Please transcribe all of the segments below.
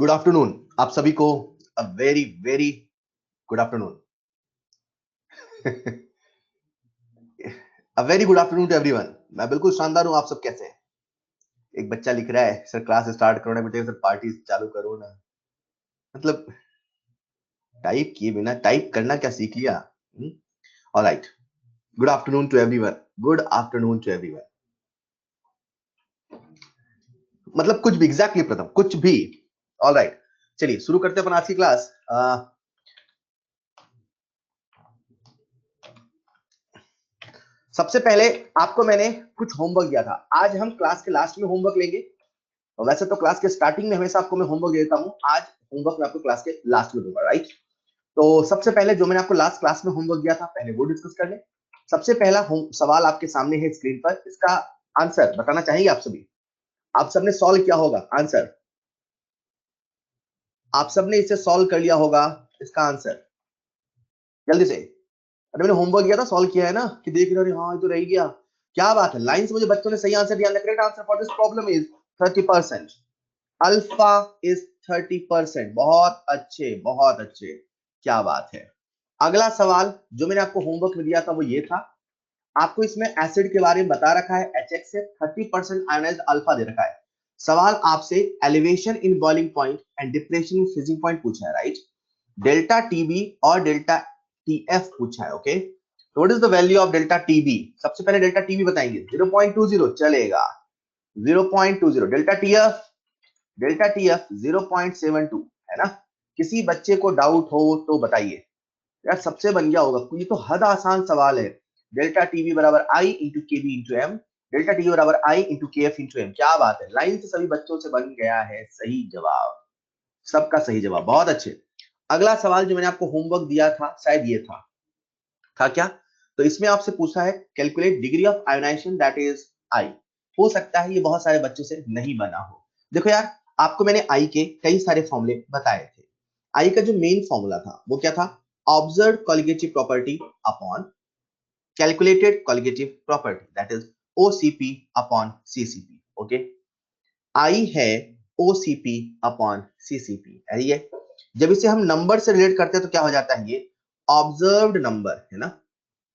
Good afternoon आप सभी को। A very very good afternoon. A very good afternoon to everyone. मैं बिल्कुल शानदार हूं। आप सब कैसे हैं? एक बच्चा लिख रहा है, सर क्लास स्टार्ट करो ना बेटे, सर पार्टी चालू करो ना। मतलब टाइप किए बिना टाइप करना क्या सीख लिया? Alright, good afternoon to everyone. Good afternoon to everyone. मतलब कुछ भी, एग्जैक्टली प्रथम, कुछ भी। ऑलराइट, चलिए शुरू करते हैं अपन आज की क्लास। सबसे पहले आपको मैंने कुछ होमवर्क दिया था। आज हम क्लास के लास्ट में होमवर्क लेंगे। वैसे तो क्लास के स्टार्टिंग में हमेशा आपको मैं होमवर्क देता हूं, आज होमवर्क मैं आपको क्लास के लास्ट में दूंगा, राइट? तो सबसे पहले जो मैंने आपको लास्ट क्लास में होमवर्क दिया था, पहले वो डिस्कस कर ले। सबसे पहला सवाल आपके सामने है स्क्रीन पर। इसका आंसर बताना चाहेंगे आप सभी? आप सबने सॉल्व किया होगा आंसर? आप सबने इसे सॉल्व कर लिया होगा? इसका आंसर जल्दी से। अरे मैंने होमवर्क दिया था, सॉल्व किया है ना? कि देख रहे हो? हाँ, ये तो रह गया। क्या बात है, लाइन से मुझे बच्चों ने सही आंसर दिया। Correct answer for this problem is 30%। Alpha is 30%। बहुत अच्छे, बहुत अच्छे, क्या बात है। अगला सवाल जो मैंने आपको होमवर्क में दिया था वो ये था। आपको इसमें एसिड के बारे में बता रखा है, HX से 30% आयोनाइज्ड अल्फा दे रखा है। सवाल आपसे elevation in boiling point and depression in freezing point पूछा है, राइट? डेल्टा टीबी और डेल्टा टीएफ पूछा है। ओके, तो what is the value of delta TB? सबसे पहले डेल्टा टीबी बताएंगे। 0.20 चलेगा। 0.20। डेल्टा टीएफ 0.72 है ना? किसी बच्चे को डाउट हो तो बताइए। यार सबसे बन गया होगा, ये तो हद आसान सवाल है। डेल्टा टीवी बराबर I into K B into M. Delta TV बराबर I into K F into M. क्या बात है, लाइन से सभी बच्चों से बन गया है सही जवाब। सबका सही जवाब, बहुत अच्छे। अगला सवाल जो मैंने आपको होमवर्क दिया था, शायद ये था क्या? तो इसमें आपसे पूछा है calculate degree of ionization that is I. हो सकता है ये बहुत सारे बच्चों से नहीं बना हो। देखो यार, आपको मैंने आई के कई सारे फॉर्मूले बताए थे। आई का जो मेन फॉर्मूला था वो क्या था? Observe colligative property upon calculated colligative property that is OCP upon CCP. Okay, I है ओसीपी अपॉन सीसीपी है ये। जब इसे हम नंबर से रिलेट करते हैं तो क्या हो जाता है? ये ऑब्जर्व्ड नंबर है ना?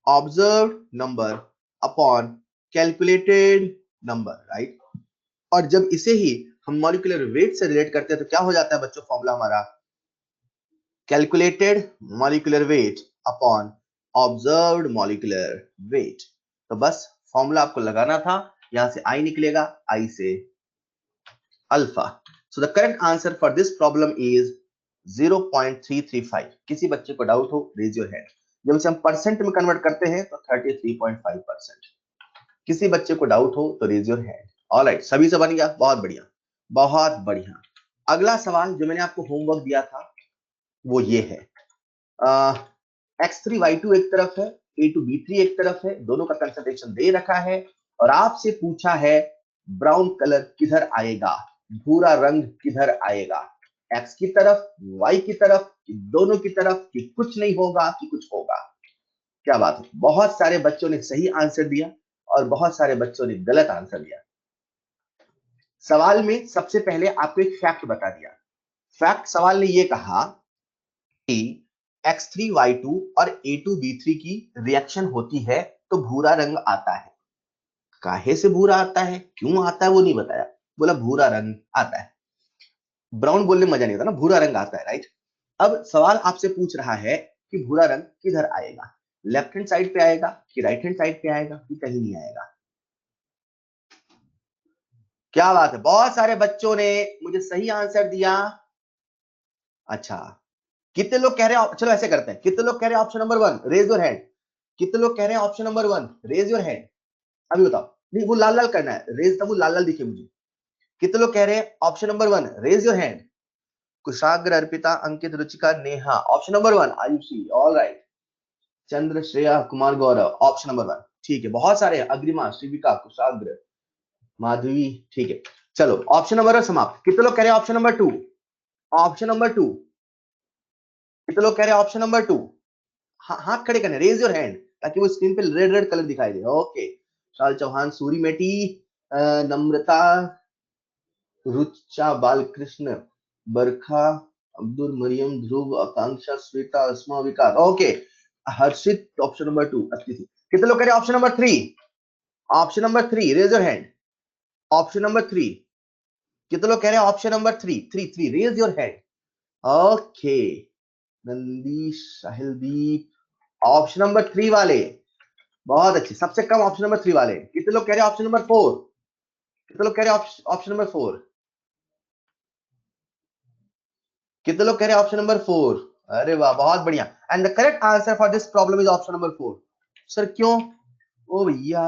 Observed number upon calculated number, right? और जब इसे ही हम मॉलिक्यूलर वेट से रिलेट करते हैं तो क्या हो जाता है बच्चों फॉर्मूला हमारा? Calculated molecular weight upon observed molecular weight. तो बस फॉर्मूला आपको लगाना था, यहां से आई निकलेगा, आई से alpha. So the correct answer for this problem is 0.335। किसी बच्चे को डाउट हो, रेज योर हैंड। जब इसे हम परसेंट में कन्वर्ट करते हैं तो 33.5%। किसी बच्चे को डाउट हो तो रेज योर हैंड। ऑलराइट, सभी से बन गया, बहुत बढ़िया, बहुत बढ़िया। अगला सवाल जो मैंने आपको होमवर्क दिया था वो ये है। X3Y2 एक तरफ है, A2B3 एक तरफ है, दोनों का कंसंट्रेशन दे रखा है और आपसे पूछा है ब्राउन कलर किधर आएगा, भूरा रंग किधर आएगा? X की तरफ, Y की तरफ, कि दोनों की तरफ, कि कुछ नहीं होगा, कि कुछ होगा? क्या बात है, बहुत सारे बच्चों ने सही आंसर दिया और बहुत सारे बच्चों ने गलत आंसर दिया। सवाल में सबसे पहले आपको एक फैक्ट बता दिया। फैक्ट सवाल ने यह कहा कि X3Y2 और A2B3 की रिएक्शन होती है तो भूरा रंग आता है। काहे से भूरा आता है, क्यों आता है वो नहीं बताया, बोला भूरा रंग आता है। ब्राउन बोलने में मजा नहीं आता ना, भूरा रंग आता है, राइट? अब सवाल आपसे पूछ रहा है कि भूरा रंग किधर आएगा? लेफ्ट हैंड साइड पे आएगा कि राइट हैंड साइड पे आएगा कि कहीं नहीं आएगा? क्या बात है, बहुत सारे बच्चों ने मुझे सही आंसर दिया। अच्छा, कितने लोग कह रहे हैं, चलो ऐसे करते हैं, कितने लोग कह रहे हैं option number 1? Raise your hand. कितने लोग कह रहे हैं option number 1? Raise your hand. अभी बताओ। नहीं, वो लाल लाल करना है, रेज तब वो लाल लाल दिखे मुझे। कितने लोग कह रहे हैं option number 1? Raise your hand. Kushagra, Arpita, Ankit, Ruchika, Neha, option number 1 Ayushi, all right. Chandra, Shreya, Kumar, Gaurav, option number 1। ठीक है, बहुत सारे हैं, अग्रिमा, शिविका, कुशाग्र, माधवी, ठीक है। चलो ऑप्शन नंबर 1 समाप्त। कितने लोग कह रहे हैं ऑप्शन नंबर 2? Option number 2। कितने लोग कह रहे हैं ऑप्शन नंबर 2? हाथ खड़े करने, रेज योर हैंड, ताकि वो स्क्रीन पे रेड रेड कलर दिखाई दे। Okay, Shal Chauhan, Suri Meti, Namrata, Rucha Balkrishna, Barkha, Abdul, Mariyam, Dhruv, Akanksha, Shweta, Asma, Vikas. Okay, Harshit option number 2 अच्छी थी। कितने लोग कह रहे हैं option number 3? Option number 3, raise your hand. Option number 3, कितने लोग कह रहे हैं option number 3? 3 raise your hand. Okay, Nandish, Sahildeep, option number 3 वाले बहुत अच्छे। सबसे कम ऑप्शन नंबर 3 वाले। कितने लोग कह रहे हैं ऑप्शन नंबर 4? कितने लोग कह रहे हैं ऑप्शन नंबर 4? कितने लोग कह रहे हैं ऑप्शन नंबर 4? अरे वाह, बहुत बढ़िया। And the correct answer for this problem is option number 4। Sir क्यों? ओ भैया,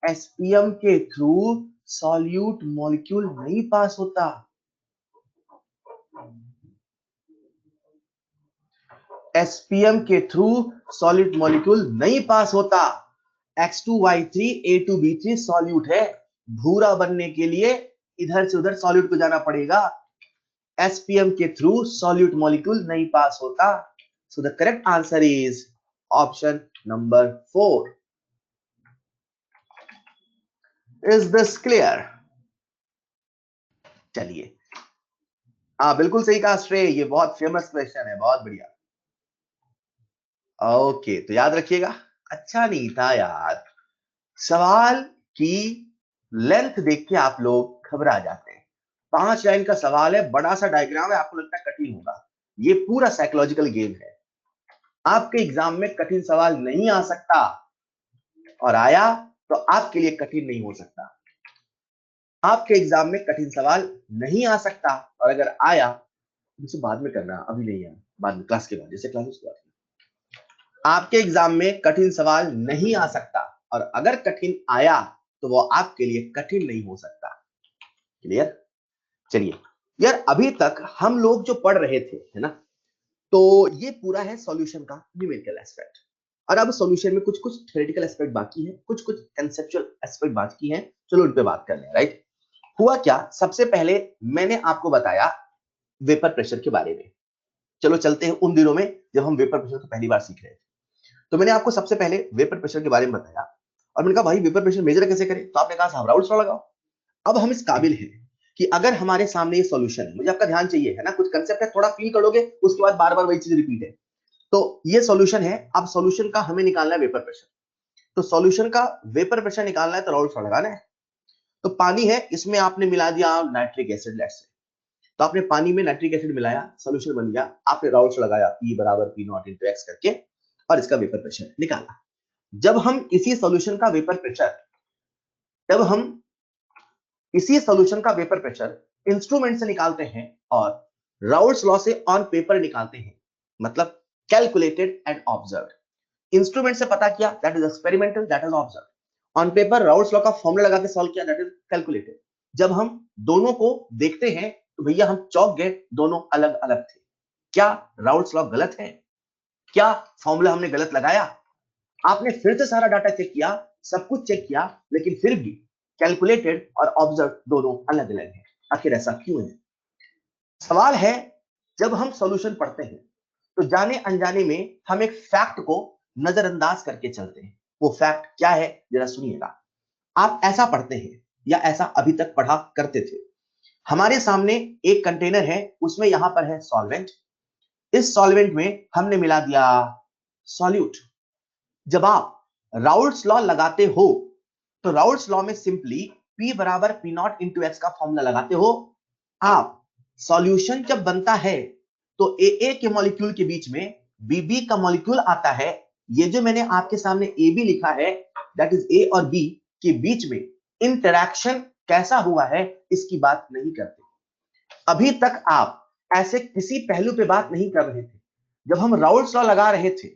एसपीएम के थ्रू सॉल्यूट मॉलिक्यूल नहीं पास होता। एसपीएम के थ्रू सॉलिड मॉलिक्यूल नहीं पास होता। X2Y3 A2B3 सॉल्यूट है। भूरा बनने के लिए इधर से उधर सॉल्यूट को जाना पड़ेगा। एसपीएम के थ्रू सॉल्यूट मॉलिक्यूल नहीं पास होता। So the correct answer is option number 4। Is this clear? चलिए, हाँ बिल्कुल सही कहा श्रेय, ये बहुत फेमस क्वेश्चन है, बहुत बढ़िया। ओके, तो याद रखिएगा। अच्छा नहीं था यार, सवाल की लेंथ देख के आप लोग घबरा जाते हैं। 5 लाइन का सवाल है, बड़ा सा डायग्राम है, आपको लगता है कठिन होगा। ये पूरा साइकोलॉजिकल गेम है। आपके एग्जाम में कठिन सवाल नहीं आ सकता, और आया तो आपके लिए कठिन नहीं हो सकता। आपके एग्जाम में कठिन सवाल नहीं आ सकता, और अगर आया मुझे बाद में करना, अभी नहीं है, बाद में, क्लास के बाद, जैसे क्लास के बाद। आपके एग्जाम में कठिन सवाल नहीं आ सकता, और अगर कठिन आया तो वो आपके लिए कठिन नहीं हो सकता। क्लियर? चलिए यार, अभी तक हम लोग जो पढ़ रहे थे, है ना, तो ये पूरा है सॉल्यूशन का न्यूमेरिकल एस्पेक्ट। और अब सॉल्यूशन में कुछ कुछ थ्योरेटिकल एस्पेक्ट बाकी है, कुछ कुछ कंसेप्चुअल एस्पेक्ट बाकी है। चलो उन पे बात कर लें। राइट? हुआ क्या, सबसे पहले मैंने आपको बताया वेपर प्रेशर के बारे में। चलो चलते हैं उन दिनों में जब हम वेपर प्रेशर को पहली बार सीख रहे थे। तो मैंने आपको सबसे पहले वेपर प्रेशर के बारे में बताया, और मैंने कहा भाई वेपर प्रेशर मेजर कैसे करें? तो आपने कहा साहब राउल्स लॉ लगाओ। अब हम इस काबिल हैं कि अगर हमारे सामने ये सॉल्यूशन है, मुझे आपका ध्यान चाहिए, है ना, कुछ कंसेप्ट है, थोड़ा फील करोगे, उसके बाद बार बार वही चीज रिपीट है। तो ये सॉल्यूशन है, अब सॉल्यूशन का हमें निकालना है वेपर प्रेशर। तो सॉल्यूशन का वेपर प्रेशर निकालना है तो राउल्स लॉ लगाना है। तो पानी है, इसमें आपने मिला दिया नाइट्रिक एसिड, लेट्स से। तो आपने पानी में नाइट्रिक एसिड मिलाया, सॉल्यूशन बन गया, आपने राउल्स लगाया, P बराबर P0 into X करके, और इसका वेपर प्रेशर निकाला। जब हम इसी सॉल्यूशन का वेपर प्रेशर जब हम इसी सॉल्यूशन का वेपर प्रेशर इंस्ट्रूमेंट से निकालते हैं और राउल्स लॉ से ऑन पेपर निकालते हैं, मतलब कैलकुलेटेड एंड ऑब्जर्व्ड। इंस्ट्रूमेंट से पता किया, that is experimental, that is observed. On paper Raoult's law का फॉर्मूला लगा के सॉल्व किया, दैट इज कैलकुलेटेड। जब हम दोनों को देखते हैं तो भैया हम चौंक गए, दोनों अलग अलग थे। क्या राउल्स लॉ गलत है? क्या फॉर्मूला हमने गलत लगाया? आपने फिर से सारा डाटा चेक किया, सब कुछ चेक किया, लेकिन फिर भी कैलकुलेटेड और ऑब्जर्व दोनों अलग अलग है। आखिर ऐसा क्यों है? सवाल है, जब हम सॉल्यूशन पढ़ते हैं तो जाने अनजाने में हम एक फैक्ट को नजरअंदाज करके चलते हैं। वो फैक्ट क्या है, जरा सुनिएगा। आप ऐसा पढ़ते हैं, या ऐसा अभी तक पढ़ा करते थे, हमारे सामने एक कंटेनर है, उसमें यहां पर है सॉल्वेंट। इस सॉल्वेंट में हमने मिला दिया सॉल्यूट। जब आप राउल्स लॉ लगाते हो तो राउल्स लॉ में सिंपली P बराबर P0 इंटू एक्स का फॉर्मूला लगाते हो। आप सॉल्यूशन जब बनता है तो AA के मॉलिक्यूल के बीच में BB का मॉलिक्यूल आता है। ये जो मैंने आपके सामने AB लिखा है, दैट इज A और B के बीच में इंटरैक्शन कैसा हुआ है, इसकी बात नहीं करते। अभी तक आप ऐसे किसी पहलू पे बात नहीं कर रहे थे। जब हम राउल्स लॉ लगा रहे थे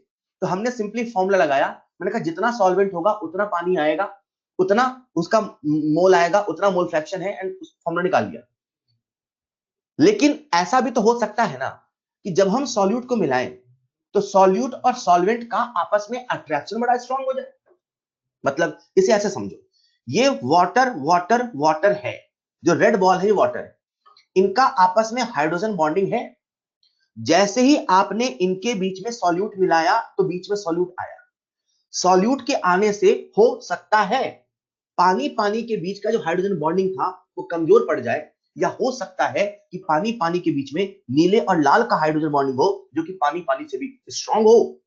तो हमने सिंपली फॉर्मूला लगाया। मैंने कहा जितना सॉल्वेंट होगा उतना पानी आएगा, उतना उसका मोल आएगा, उतना मोल फ्रैक्शन है, एंड फॉर्मूला निकाल लिया। लेकिन ऐसा भी तो हो सकता है ना कि जब हम सॉल्यूट को मिलाएं तो सॉल्यूट और सॉल्वेंट का आपस में अट्रैक्शन बड़ा स्ट्रांग हो जाए। मतलब इसे ऐसे समझो, ये वाटर वाटर वाटर है, जो रेड बॉल है ये वाटर है, इनका आपस में हाइड्रोजन बॉन्डिंग है। जैसे ही आपने इनके बीच में सॉल्यूट मिलाया तो बीच में सॉल्यूट आया। सॉल्यूट के आने से हो सकता है पानी पानी के बीच का जो हाइड्रोजन बॉन्डिंग था वो कमजोर पड़ जाए, या हो सकता है कि पानी पानी के बीच में नीले और लाल का हाइड्रोजन बॉन्डिंग हो जो कि पानी पानी से भी स्ट्रांग हो।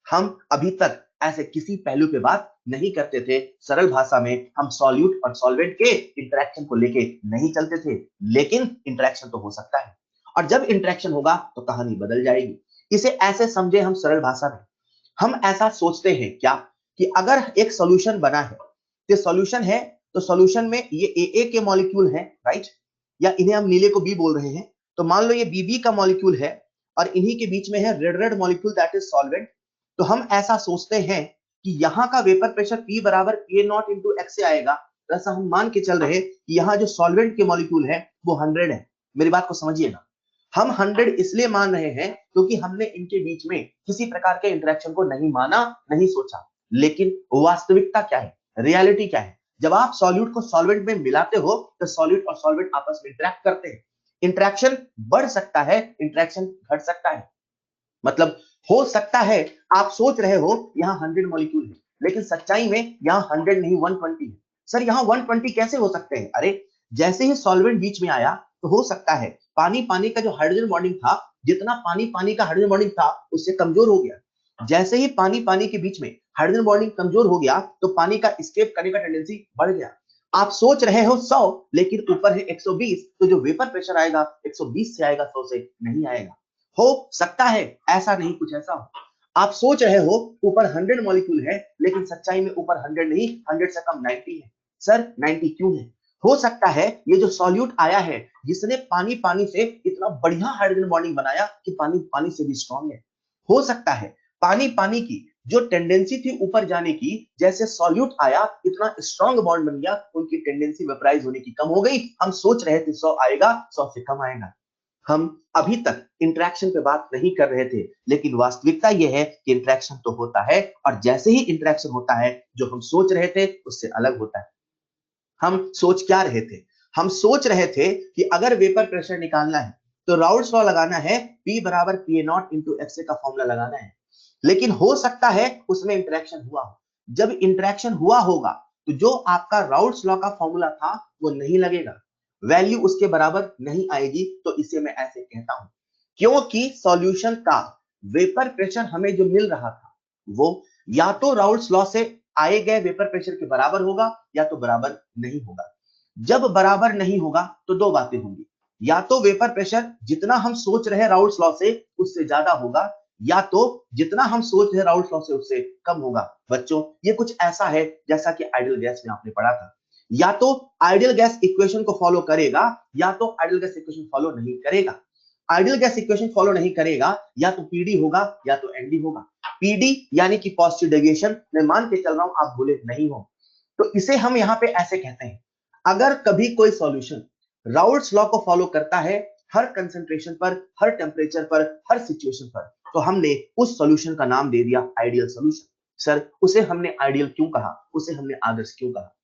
हम अभी तक ऐसे किसी पहलू पे बात नहीं करते थे। सरल भाषा में हम सॉल्यूट और सॉल्वेंट के इंटरेक्शन को लेके नहीं चलते थे, लेकिन इंटरेक्शन तो हो सकता है और जब इंटरेक्शन होगा तो कहानी बदल जाएगी। इसे ऐसे समझे हम सरल भाषा में, हम ऐसा सोचते हैं क्या कि अगर एक सॉल्यूशन बना है, तो सॉल्यूशन है तो सॉल्यूशन में ये ए के मॉलिक्यूल है, राइट, या इन्हें हम नीले को बी बोल रहे हैं, तो मान लो ये बी का मॉलिक्यूल है और इन्हीं के बीच में है red molecule that is solvent. तो हम ऐसा सोचते हैं कि यहाँ का वेपर प्रेशर P बराबर PA0 इंटू एक्स से आएगा। तो ऐसा हम मान के चल रहे कि यहाँ जो सॉल्वेंट के मॉलिक्यूल है वो 100 है। मेरी बात को समझिएगा, हम 100 इसलिए मान रहे हैं क्योंकि हमने इनके बीच में किसी प्रकार के इंटरेक्शन को नहीं माना, नहीं सोचा। लेकिन वास्तविकता क्या है, रियलिटी क्या है? जब आप सॉल्यूट को सॉल्वेंट में मिलाते हो तो सॉल्यूट और सॉल्वेंट आपस में इंटरेक्ट करते हैं। इंटरेक्शन बढ़ सकता है, इंटरेक्शन घट सकता है। मतलब हो सकता है आप सोच रहे हो यहाँ 100 मॉलिक्यूल है, लेकिन सच्चाई में यहाँ 100 नहीं 120 है। सर यहाँ 120 कैसे हो सकते हैं? अरे जैसे ही सॉल्वेंट बीच में आया तो हो सकता है पानी पानी का जो हाइड्रोजन बॉन्डिंग था, जितना पानी पानी का हाइड्रोजन बॉन्डिंग था उससे कमजोर हो गया। जैसे ही पानी पानी के बीच में हाइड्रोजन बॉन्डिंग कमजोर हो गया तो पानी का एस्केप करने का टेंडेंसी बढ़ गया। आप सोच रहे हो 100 लेकिन ऊपर है 120, तो जो वेपर प्रेशर आएगा 120 से आएगा, 100 से नहीं आएगा। हो सकता है ऐसा नहीं कुछ ऐसा हो। आप सोच रहे हो ऊपर 100 मॉलिक्यूल है लेकिन सच्चाई में ऊपर 100 नहीं, 100 से कम 90 है। सर 90 क्यों है? हो सकता है ये जो सॉल्यूट आया है जिसने पानी पानी से इतना बढ़िया हाइड्रोजन बॉन्डिंग बनाया कि पानी पानी से भी स्ट्रांग है। हो सकता है पानी पानी की जो टेंडेंसी थी ऊपर जाने की, जैसे सॉल्यूट आया इतना स्ट्रांग बॉन्ड बन गया, उनकी टेंडेंसी वेपराइज होने की कम हो गई। हम सोच रहे थे 100 आएगा, 100 से कम आएगा। हम अभी तक इंटरेक्शन पे बात नहीं कर रहे थे, लेकिन वास्तविकता यह है कि इंटरेक्शन तो होता है और जैसे ही इंटरेक्शन होता है जो हम सोच रहे थे उससे अलग होता है। हम सोच क्या रहे थे? हम सोच रहे थे कि अगर वेपर प्रेशर निकालना है तो राउल्ट्स लॉ लगाना है, P बराबर PA0 इंटू एक्स का फॉर्मूला लगाना है। लेकिन हो सकता है उसमें इंटरेक्शन हुआ हो। जब इंटरेक्शन हुआ होगा तो जो आपका राउल्ट्स लॉ का फॉर्मूला था वो नहीं लगेगा, वैल्यू उसके बराबर नहीं आएगी। तो इसे मैं ऐसे कहता हूं क्योंकि सॉल्यूशन का वेपर प्रेशर हमें जो मिल रहा था वो या तो राउल्ट्स लॉ से आए गए वेपर प्रेशर के बराबर होगा या तो बराबर नहीं होगा। जब बराबर नहीं होगा तो दो बातें होंगी, या तो वेपर प्रेशर जितना हम सोच रहे हैं राउल्ट्स लॉ से उससे ज्यादा होगा, या तो जितना हम सोच रहे हैं राउल्ट्स लॉ से उससे कम होगा। बच्चों ये कुछ ऐसा है जैसा कि आइडियल गैस में आपने पढ़ा था, या तो आइडियल गैस इक्वेशन को फॉलो करेगा या तो आइडियल गैस इक्वेशन फॉलो नहीं करेगा। आइडियल गैस इक्वेशन फॉलो नहीं करेगा या तो पीडी होगा या तो एनडी होगा। पीडी यानी कि पॉजिटिव डेविएशन, मैं मान के चल रहा हूं आप भूले नहीं हो। तो इसे हम यहां पे ऐसे कहते हैं, अगर कभी कोई सॉल्यूशन राउल्ट्स लॉ को फॉलो करता है हर कंसंट्रेशन पर, हर टेम्परेचर पर, हर सिचुएशन पर, तो हमने उस सॉल्यूशन का नाम दे दिया आइडियल सॉल्यूशन। सर उसे हमने आइडियल क्यों कहा, उसे हमने आदर्श क्यों कहा?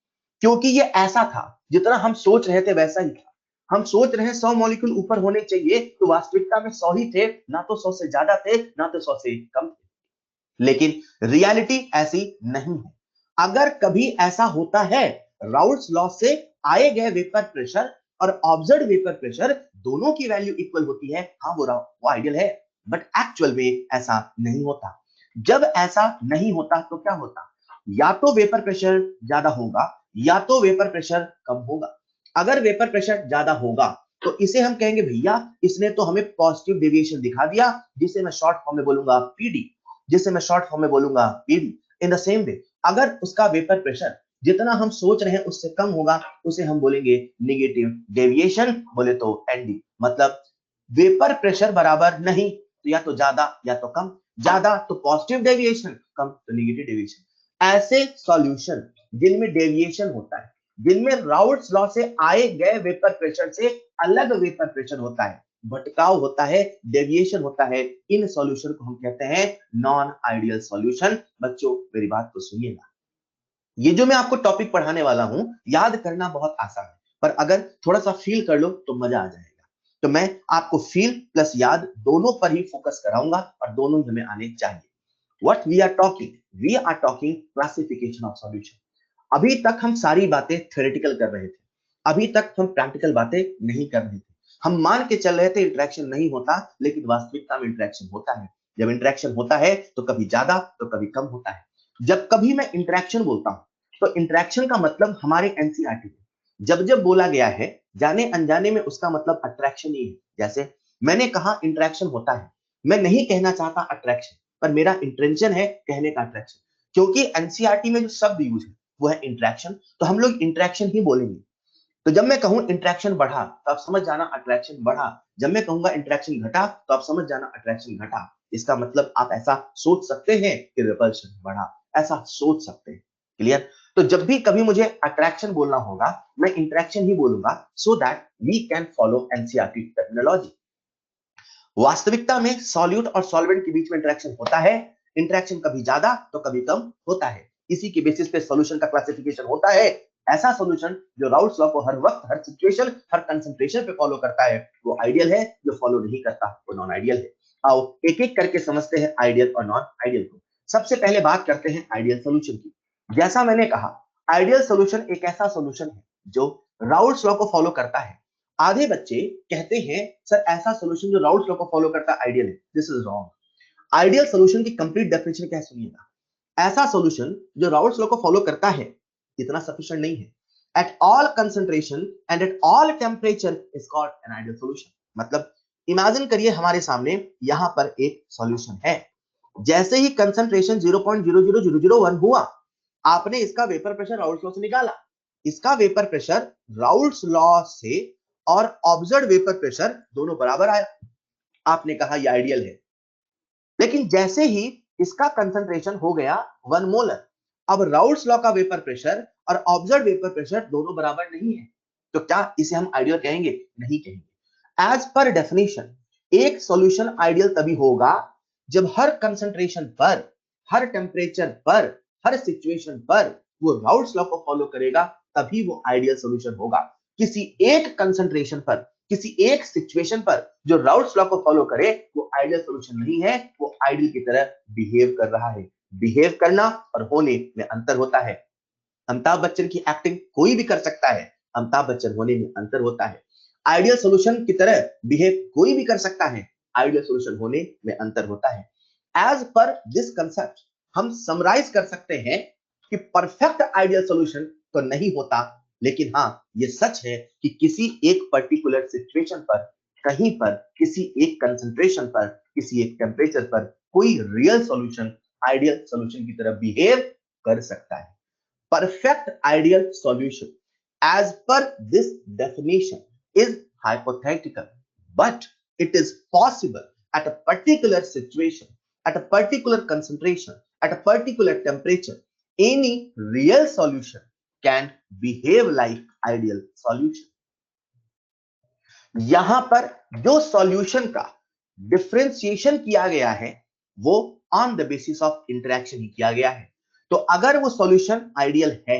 क्योंकि ये ऐसा था जितना हम सोच रहे थे वैसा ही था। हम सोच रहे हैं 100 मॉलिक्यूल ऊपर होने चाहिए, तो वास्तविकता में 100 ही थे, ना तो 100 से ज्यादा थे ना तो 100 से कम थे। लेकिन रियलिटी ऐसी नहीं है। अगर कभी ऐसा होता है राउल्ट्स लॉ से आए गए वेपर प्रेशर और ऑब्जर्व वेपर प्रेशर दोनों की वैल्यू इक्वल होती है, हाँ वो आइडियल है। बट एक्चुअल में ऐसा नहीं होता। जब ऐसा नहीं होता तो क्या होता? या तो वेपर प्रेशर ज्यादा होगा या तो वेपर प्रेशर कम होगा। अगर वेपर प्रेशर ज्यादा होगा तो इसे हम कहेंगे भैया इसने तो हमें पॉजिटिव डेविएशन दिखा दिया, जिसे मैं शॉर्ट फॉर्म में बोलूंगा पीडी, जिसे मैं शॉर्ट फॉर्म में बोलूंगा PD. In the same way अगर उसका वेपर प्रेशर जितना हम सोच रहे हैं उससे कम होगा, उसे हम बोलेंगे नेगेटिव डेविएशन, बोले तो एनडी। मतलब वेपर प्रेशर बराबर नहीं तो या तो ज्यादा या तो कम, ज्यादा तो पॉजिटिव डेविएशन, कम तो नेगेटिव डेविएशन। ऐसे सॉल्यूशन जिनमें डेविएशन होता है, जिनमें राउल्ट्स लॉ से आए गए वेपर प्रेशर से अलग वेपर प्रेशर होता है, भटकाव होता है, डेविएशन होता है, इन सॉल्यूशन को हम कहते हैं नॉन आइडियल सॉल्यूशन। बच्चों मेरी बात को सुनिएगा, ये जो मैं आपको टॉपिक पढ़ाने वाला हूं याद करना बहुत आसान है, पर अगर थोड़ा सा फील कर लो तो मजा आ जाएगा। तो मैं आपको फील प्लस याद दोनों पर ही फोकस कराऊंगा और दोनों हमें आने चाहिए। What we are talking? We are talking classification of solution. अभी तक हम सारी बातें थ्योरेटिकल कर रहे थे, अभी तक हम प्रैक्टिकल बातें नहीं कर रहे थे, हम मान के चल रहे थे इंटरेक्शन नहीं होता, लेकिन वास्तविकता में इंटरेक्शन होता है। जब इंटरेक्शन होता है तो कभी ज्यादा तो कभी कम होता है। जब कभी मैं इंटरेक्शन बोलता हूं तो इंटरेक्शन का मतलब हमारे एनसीईआरटी में जब जब बोला गया है जाने अनजाने में उसका मतलब अट्रैक्शन ही है। जैसे मैंने कहा इंटरेक्शन होता है, मैं नहीं कहना चाहता अट्रैक्शन, पर मेरा इंटेंशन है कहने का अट्रैक्शन, क्योंकि एनसीईआरटी में जो शब्द यूज है वो है इंटरेक्शन, तो हम लोग इंटरेक्शन ही बोलेंगे। तो जब मैं कहूं इंटरेक्शन बढ़ा तो आप समझ जाना अट्रैक्शन बढ़ा, जब मैं कहूंगा इंटरेक्शन घटा तो आप समझ जाना अट्रैक्शन घटा। इसका मतलब आप ऐसा सोच सकते हैं कि रिपल्शन बढ़ा, ऐसा सोच सकते हैं। क्लियर? तो जब भी कभी मुझे अट्रैक्शन बोलना होगा मैं इंटरेक्शन ही बोलूंगा, so that we can follow NCERT terminology. वास्तविकता में सॉल्यूट और सॉल्वेंट के बीच में इंटरेक्शन होता है, इंटरेक्शन कभी ज्यादा तो कभी कम होता है। इसी के बेसिस पे सॉल्यूशन का क्लासिफिकेशन होता है। ऐसा सॉल्यूशन जो राउल्ट्स लॉ को हर वक्त, हर सिचुएशन, हर कंसंट्रेशन पे फॉलो करता है वो आइडियल है, जो फॉलो नहीं करता वो नॉन आइडियल है। आओ एक एक करके समझते हैं आइडियल और नॉन आइडियल को। सबसे पहले बात करते हैं आइडियल सॉल्यूशन की। जैसा मैंने कहा, आइडियल सॉल्यूशन एक ऐसा सॉल्यूशन है जो राउल्ट्स लॉ को फॉलो करता है। आधे बच्चे कहते हैं सर ऐसा सॉल्यूशन जो राउल्ट्स लॉ को फॉलो करता है आइडियल है। This is wrong. Ideal solution की कंप्लीट डेफिनेशन क्या है सुनिएगा। ऐसा सॉल्यूशन जो राउल्ट्स लॉ को फॉलो करता है इतना सफिशिएंट नहीं है। At all concentration and at all temperature is called an ideal solution. मतलब इमेजिन करिए हमारे सामने यहां पर एक सॉल्यूशन है, जैसे ही कंसंट्रेशन 0.00001 हुआ आपने इसका वेपर प्रेशर राउल्ट्स लॉ से निकाला। इसका वेपर प्रेशर राउल्ट्स लॉ से और ऑब्जर्व वेपर प्रेशर दोनों बराबर आया। आपने कहा यह आइडियल है। लेकिन जैसे ही इसका कंसंट्रेशन हो गया 1 मोलर, अब राउल्ट्स लॉ का वेपर प्रेशर और ऑब्जर्व वेपर प्रेशर दोनों बराबर नहीं है, तो क्या इसे हम आइडियल कहेंगे? नहीं कहेंगे। एज पर डेफिनेशन एक सॉल्यूशन आइडियल तभी होगा जब हर कंसंट्रेशन पर, हर टेम्परेचर पर, हर सिचुएशन पर वो राउल्ट्स लॉ को फॉलो करेगा, तभी वो आइडियल सॉल्यूशन होगा। किसी एक कंसंट्रेशन पर, किसी एक सिचुएशन पर जो राउल्ट्स लॉ को फॉलो करे वो आइडियल सॉल्यूशन नहीं है, वो आइडियल की तरह बिहेव कर रहा है। बिहेव करना और होने में अंतर होता है। अमिताभ बच्चन की एक्टिंग कोई भी कर सकता है, अमिताभ बच्चन होने में अंतर होता है। आइडियल सॉल्यूशन की तरह बिहेव कोई भी कर सकता है, आइडियल सॉल्यूशन होने में अंतर होता है। एज पर दिस कंसेप्ट हम समराइज कर सकते हैं कि परफेक्ट आइडियल सॉल्यूशन तो नहीं होता, लेकिन हाँ ये सच है कि किसी एक पर्टिकुलर सिचुएशन पर, कहीं पर, किसी एक कंसंट्रेशन पर, किसी एक टेम्परेचर पर कोई रियल सॉल्यूशन आइडियल सॉल्यूशन की तरह बिहेव कर सकता है। Perfect ideal solution, as per this definition, is hypothetical, but it is possible at a particular situation, at a particular concentration, at a particular temperature. Any real solution can behave like ideal solution. यहां पर जो solution का differentiation किया गया है वो on the basis of interaction ही किया गया है। तो अगर वो सॉल्यूशन आइडियल है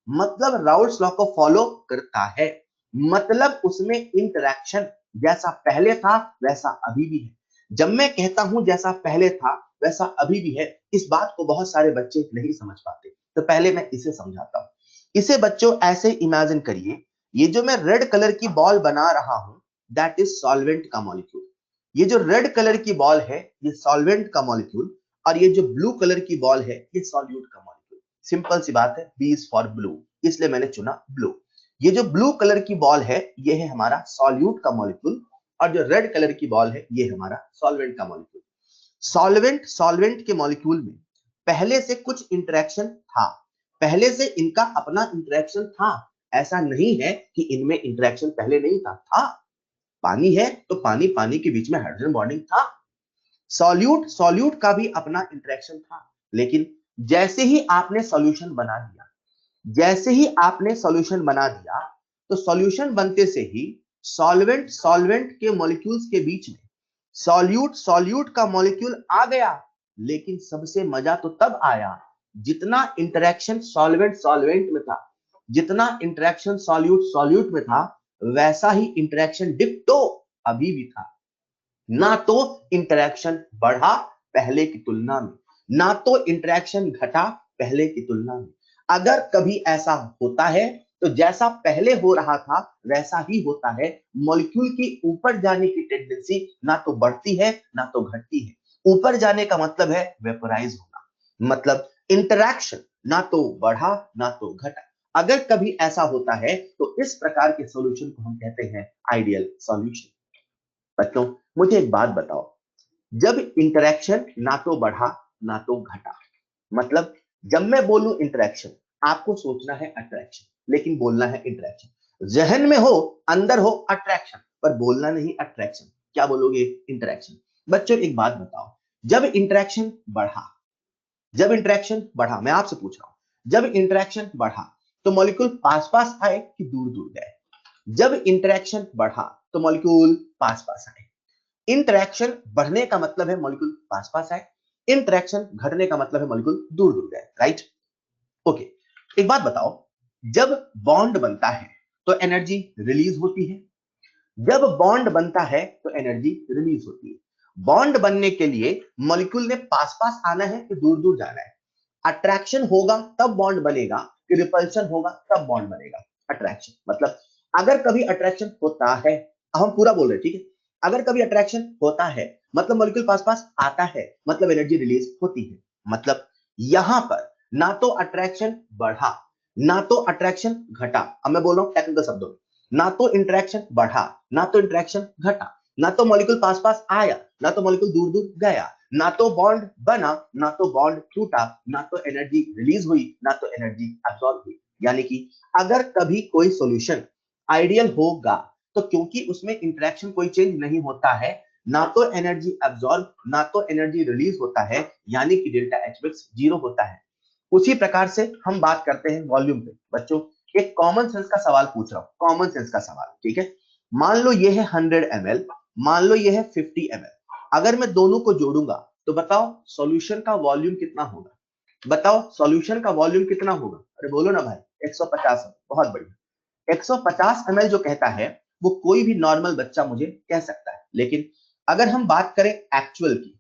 मतलब राउल्ट्स लॉ को फॉलो करता है, मतलब उसमें इंटरेक्शन जैसा पहले था वैसा अभी भी है। जब मैं कहता हूं जैसा पहले था वैसा अभी भी है, इस बात को बहुत सारे बच्चे नहीं समझ पाते, तो पहले मैं इसे समझाता हूं। इसे बच्चों ऐसे इमेजिन करिए, ये जो मैं रेड कलर की बॉल बना रहा हूं दैट इज सॉल्वेंट का मॉलिक्यूल। ये जो रेड कलर की बॉल है ये सॉल्वेंट का मॉलिक्यूल, और ये जो ब्लू कलर की बॉल है ये सॉल्यूट का मॉलिक्यूल। सिंपल सी बात है, बी इज फॉर ब्लू, इसलिए मैंने चुना ब्लू। ये जो ब्लू कलर की बॉल है ये है हमारा सॉल्यूट का मॉलिक्यूल, और जो रेड कलर की बॉल है ये हमारा सॉल्वेंट का मॉलिक्यूल। सॉल्वेंट के मॉलिक्यूल में पहले से कुछ इंटरेक्शन था, पहले से इनका अपना इंटरेक्शन था। ऐसा नहीं है कि इनमें इंटरेक्शन पहले नहीं था। पानी है तो पानी पानी के बीच में हाइड्रोजन बॉन्डिंग था। सॉल्यूट का भी अपना इंटरेक्शन था, लेकिन जैसे ही आपने सॉल्यूशन बना दिया, जैसे ही आपने सॉल्यूशन बना दिया, तो सॉल्यूशन बनते से ही सॉल्वेंट के मॉलिक्यूल्स के बीच में सॉल्यूट का मॉलिक्यूल आ गया। लेकिन सबसे मजा तो तब आया जितना इंटरेक्शन सॉल्वेंट में था, जितना इंटरेक्शन सॉल्यूट में था, वैसा ही इंटरेक्शन डिक्टो अभी भी था। ना तो इंटरेक्शन बढ़ा पहले की तुलना में, ना तो इंटरेक्शन घटा पहले की तुलना में। अगर कभी ऐसा होता है तो जैसा पहले हो रहा था वैसा ही होता है। मॉलिक्यूल की ऊपर जाने की टेंडेंसी ना तो बढ़ती है ना तो घटती है। ऊपर जाने का मतलब है वेपोराइज होना, मतलब इंटरैक्शन ना तो बढ़ा ना तो घटा। अगर कभी ऐसा होता है तो इस प्रकार के सॉल्यूशन को हम कहते हैं आइडियल सॉल्यूशन। बच्चों मुझे एक बात बताओ, जब इंटरैक्शन ना तो बढ़ा ना तो घटा, मतलब जब मैं बोलूं इंटरैक्शन, आपको सोचना है अट्रैक्शन, लेकिन बोलना है इंटरैक्शन। जहन में हो, अंदर हो अट्रैक्शन, पर बोलना नहीं अट्रैक्शन। क्या बोलोगे? इंटरैक्शन। बच्चों एक बात बताओ, जब इंटरैक्शन बढ़ा, जब इंटरैक्शन बढ़ा, मैं आपसे पूछ रहा हूं, जब इंटरैक्शन बढ़ा तो मॉलिक्यूल पास पास आए कि दूर दूर गए? जब इंटरैक्शन बढ़ा तो मॉलिक्यूल पास पास आए। इंटरैक्शन बढ़ने का मतलब है मॉलिक्यूल पास पास आए, इंटरैक्शन घटने का मतलब है मॉलिक्यूल दूर दूर गए, राइट? ओके, एक बात बताओ, जब बॉन्ड बनता है तो एनर्जी रिलीज होती है। जब बॉन्ड बनता है तो एनर्जी रिलीज होती है। बॉन्ड बनने के लिए मॉलिक्यूल ने पास पास आना है कि दूर दूर जाना है? अट्रैक्शन होगा तब बॉन्ड बनेगा कि रिपल्शन होगा तब बॉन्ड बनेगा? अट्रैक्शन। मतलब अगर कभी अट्रैक्शन होता है, हम पूरा बोल रहे हैं, ठीक है? अगर कभी अट्रैक्शन होता है मतलब मॉलिक्यूल पास पास आता है, मतलब एनर्जी रिलीज होती है। मतलब यहां पर ना तो अट्रैक्शन बढ़ा ना तो अट्रैक्शन घटा। अब मैं बोल रहा हूं टेक्निकल शब्दों में, ना तो इंटरेक्शन बढ़ा ना तो इंटरेक्शन घटा, ना तो मॉलिक्यूल पास पास आया ना तो मॉलिक्यूल दूर दूर गया, ना तो बॉन्ड बना ना तो बॉन्ड टूटा, ना तो एनर्जी रिलीज हुई ना तो एनर्जी अब्सॉर्ब हुई। यानी कि अगर कभी कोई सॉल्यूशन आइडियल होगा तो क्योंकि उसमें इंटरेक्शन कोई चेंज नहीं होता है, ना तो एनर्जी अब्सॉर्ब ना तो एनर्जी रिलीज होता है, यानी कि डेल्टा एच मैक्स 0 होता है। उसी प्रकार से हम बात करते हैं वॉल्यूम पे। बच्चों एक कॉमन सेंस का सवाल पूछ रहा हूं, कॉमन सेंस का सवाल, ठीक है? मान लो ये है 100 ml, मान लो ये है 50 ml। अगर मैं दोनों को जोड़ूंगा तो बताओ सॉल्यूशन का वॉल्यूम कितना होगा? बताओ सॉल्यूशन का वॉल्यूम कितना होगा? अरे बोलो ना भाई। 150। बहुत बढ़िया। 150 ml जो कहता है वो कोई भी नॉर्मल बच्चा मुझे कह सकता है, लेकिन अगर हम बात करें एक्चुअल की,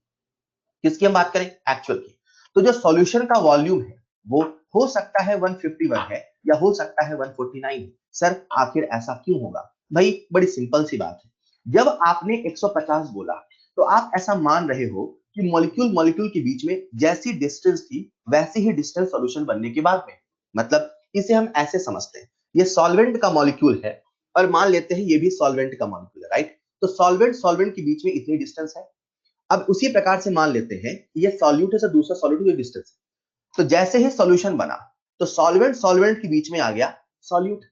किसकी हम बात करें? एक्चुअल की, तो जो सॉल्यूशन का वॉल्यूम है वो हो सकता है 151 है या हो सकता है 149 है। सर आखिर ऐसा क्यों होगा? भाई बड़ी सिंपल सी बात है, जब आपने 150 बोला तो आप ऐसा मान रहे हो कि मॉलिक्यूल मॉलिक्यूल के बीच में जैसी डिस्टेंस थी वैसी ही डिस्टेंस सॉल्यूशन बनने के बाद में। मतलब इसे हम ऐसे समझते हैं, ये सॉल्वेंट का मॉलिक्यूल है और मान लेते हैं ये भी सॉल्वेंट का मॉलिक्यूल है, राइट? तो सॉल्वेंट सॉल्वेंट के बीच में इतनी डिस्टेंस है। अब उसी प्रकार से मान लेते हैं ये सॉल्यूट है से दूसरा सॉल्यूट की डिस्टेंस। तो जैसे ही सॉल्यूशन बना तो सॉल्वेंट सॉल्वेंट के बीच में आ गया सॉल्यूट।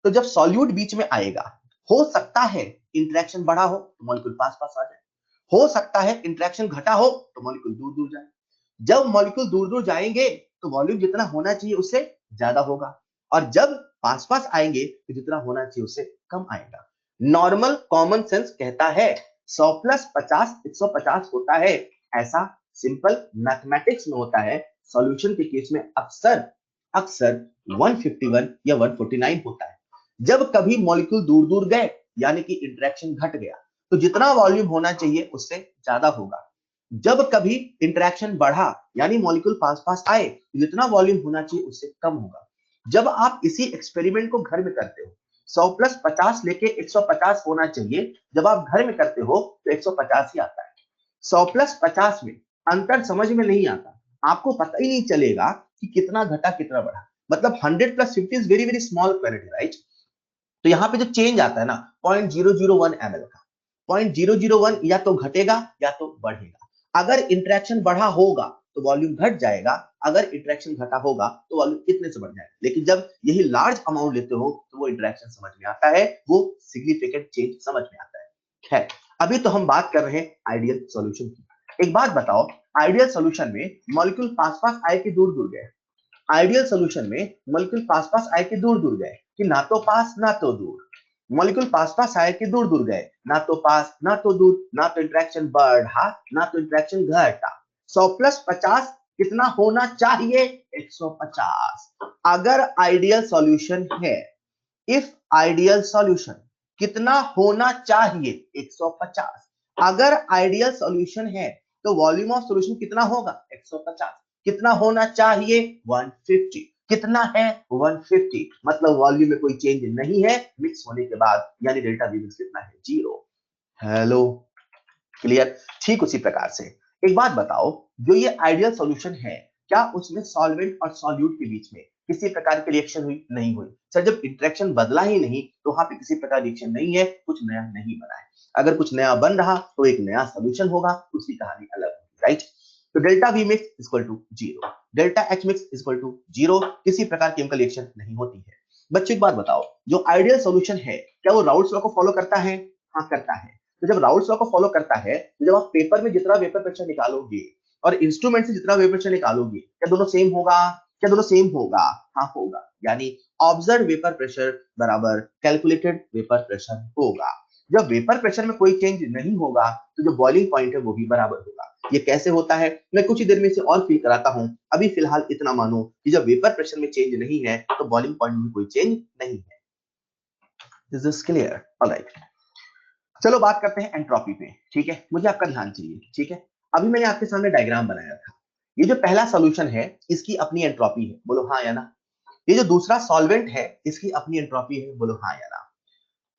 तो जब सॉल्यूट बीच में आएगा, हो सकता है इंटरेक्शन बढ़ा हो तो मॉलिक्यूल पास पास आ जाए, हो सकता है इंटरेक्शन घटा हो तो मॉलिक्यूल दूर दूर जाए। जब मॉलिक्यूल दूर दूर जाएंगे तो वॉल्यूम जितना होना चाहिए उससे ज्यादा होगा, और जब पास पास आएंगे तो जितना होना चाहिए उससे कम आएगा। नॉर्मल कॉमन सेंस कहता है 100 प्लस 50 150 होता है, ऐसा सिंपल मैथमेटिक्स में होता है। सॉल्यूशन के केस में अक्सर अक्सर 151 या 149 होता है। जब कभी मॉलिक्यूल दूर दूर गए यानी कि इंटरेक्शन घट गया तो जितना वॉल्यूम होना चाहिए उससे ज्यादा होगा। जब कभी इंटरेक्शन बढ़ा यानी मॉलिक्यूल पास पास आए तो जितना वॉल्यूम होना चाहिए उससे कम होगा। जब आप इसी एक्सपेरिमेंट को घर में करते हो, 100 प्लस 50 लेके 150 होना चाहिए, जब आप घर में करते हो तो 150 ही आता है। 100 प्लस 50 में अंतर समझ में नहीं आता, आपको पता ही नहीं चलेगा कि कितना घटा कितना बढ़ा। मतलब 100 plus 50 is very very small quantity, right? तो यहाँ पे जो चेंज आता है ना 0.001 ml का, 0.001 या तो घटेगा या तो बढ़ेगा। अगर इंटरेक्शन बढ़ा होगा तो वॉल्यूम घट जाएगा, अगर इंटरेक्शन घटा होगा तो वॉल्यूम इतने से बढ़ जाएगा। लेकिन जब यही लार्ज अमाउंट लेते हो तो वो इंटरेक्शन समझ में आता है, वो सिग्निफिकेंट चेंज समझ में आता है। खैर अभी तो हम बात कर रहे हैं आइडियल सॉल्यूशन की। एक बात बताओ, आइडियल सॉल्यूशन में मॉलिक्यूल पास पास आए कि दूर दूर गए? आइडियल सॉल्यूशन में मॉलिक्यूल पास पास आए कि दूर दूर गए? कि ना तो पास ना तो दूर। मॉलिक्यूल पास पास आए कि दूर दूर गए? ना तो पास ना तो दूर, ना तो इंटरेक्शन बढ़ा ना तो इंटरेक्शन घटा। 100 प्लस 50 कितना होना चाहिए? 150। अगर आइडियल सॉल्यूशन है, इफ आइडियल सॉल्यूशन कितना होना चाहिए? 150। अगर आइडियल सॉल्यूशन है तो वॉल्यूम ऑफ सॉल्यूशन कितना होगा? 150। कितना होना चाहिए? 150। कितना है 150, मतलब वॉल्यूम में कोई चेंज नहीं है मिक्स होने के बाद, यानी डेल्टा वी मिक्स कितना है 0। Hello, clear. ठीक उसी प्रकार से एक बात बताओ, जो ये आइडियल सॉल्यूशन है, क्या उसमें सॉल्वेंट और सॉल्यूट के बीच में किसी प्रकार की रिएक्शन हुई? नहीं हुई। सर जब इंटरेक्शन बदला ही नहीं तो वहां पे किसी प्रकार रिएक्शन नहीं है, कुछ नया नहीं बना है। अगर कुछ नया बन रहा तो एक नया सॉल्यूशन होगा, उसकी कहानी अलग होगी, राइट। तो delta V mix equal to 0, delta H mix equal to 0, किसी प्रकार की केमिकल रिएक्शन नहीं होती है। बच्चों एक बात बताओ, जो आइडियल सॉल्यूशन है क्या वो राउल्ट्स लॉ को फॉलो करता है? हाँ करता है। तो जब राउल्ट्स लॉ को फॉलो करता है तो जब आप पेपर में जितना वेपर प्रेशर निकालोगे और इंस्ट्रूमेंट से जितना वेपर प्रेशर निकालोगे, क्या दोनों सेम होगा? क्या दोनों सेम होगा? हाँ होगा, यानी ऑब्जर्व वेपर प्रेशर बराबर कैलकुलेटेड वेपर प्रेशर होगा। जब वेपर प्रेशर में कोई चेंज नहीं होगा तो जो बॉइलिंग पॉइंट है वो भी बराबर होगा। ये कैसे होता है मैं कुछ ही देर में इसे और फील कराता हूं। अभी फिलहाल इतना मानो कि जब वेपर प्रेशर में चेंज नहीं है तो बॉइलिंग पॉइंट में कोई चेंज नहीं है। Is this clear? ऑलराइट, चलो बात करते हैं एंट्रोपी पे। ठीक है, मुझे आपका ध्यान चाहिए। ठीक है, अभी मैंने आपके सामने डायग्राम बनाया था। ये जो पहला सॉल्यूशन है इसकी अपनी एंट्रोपी है, बोलो हाँ या ना। ये जो दूसरा सॉल्वेंट है इसकी अपनी एंट्रोपी है, बोलो हाँ या ना।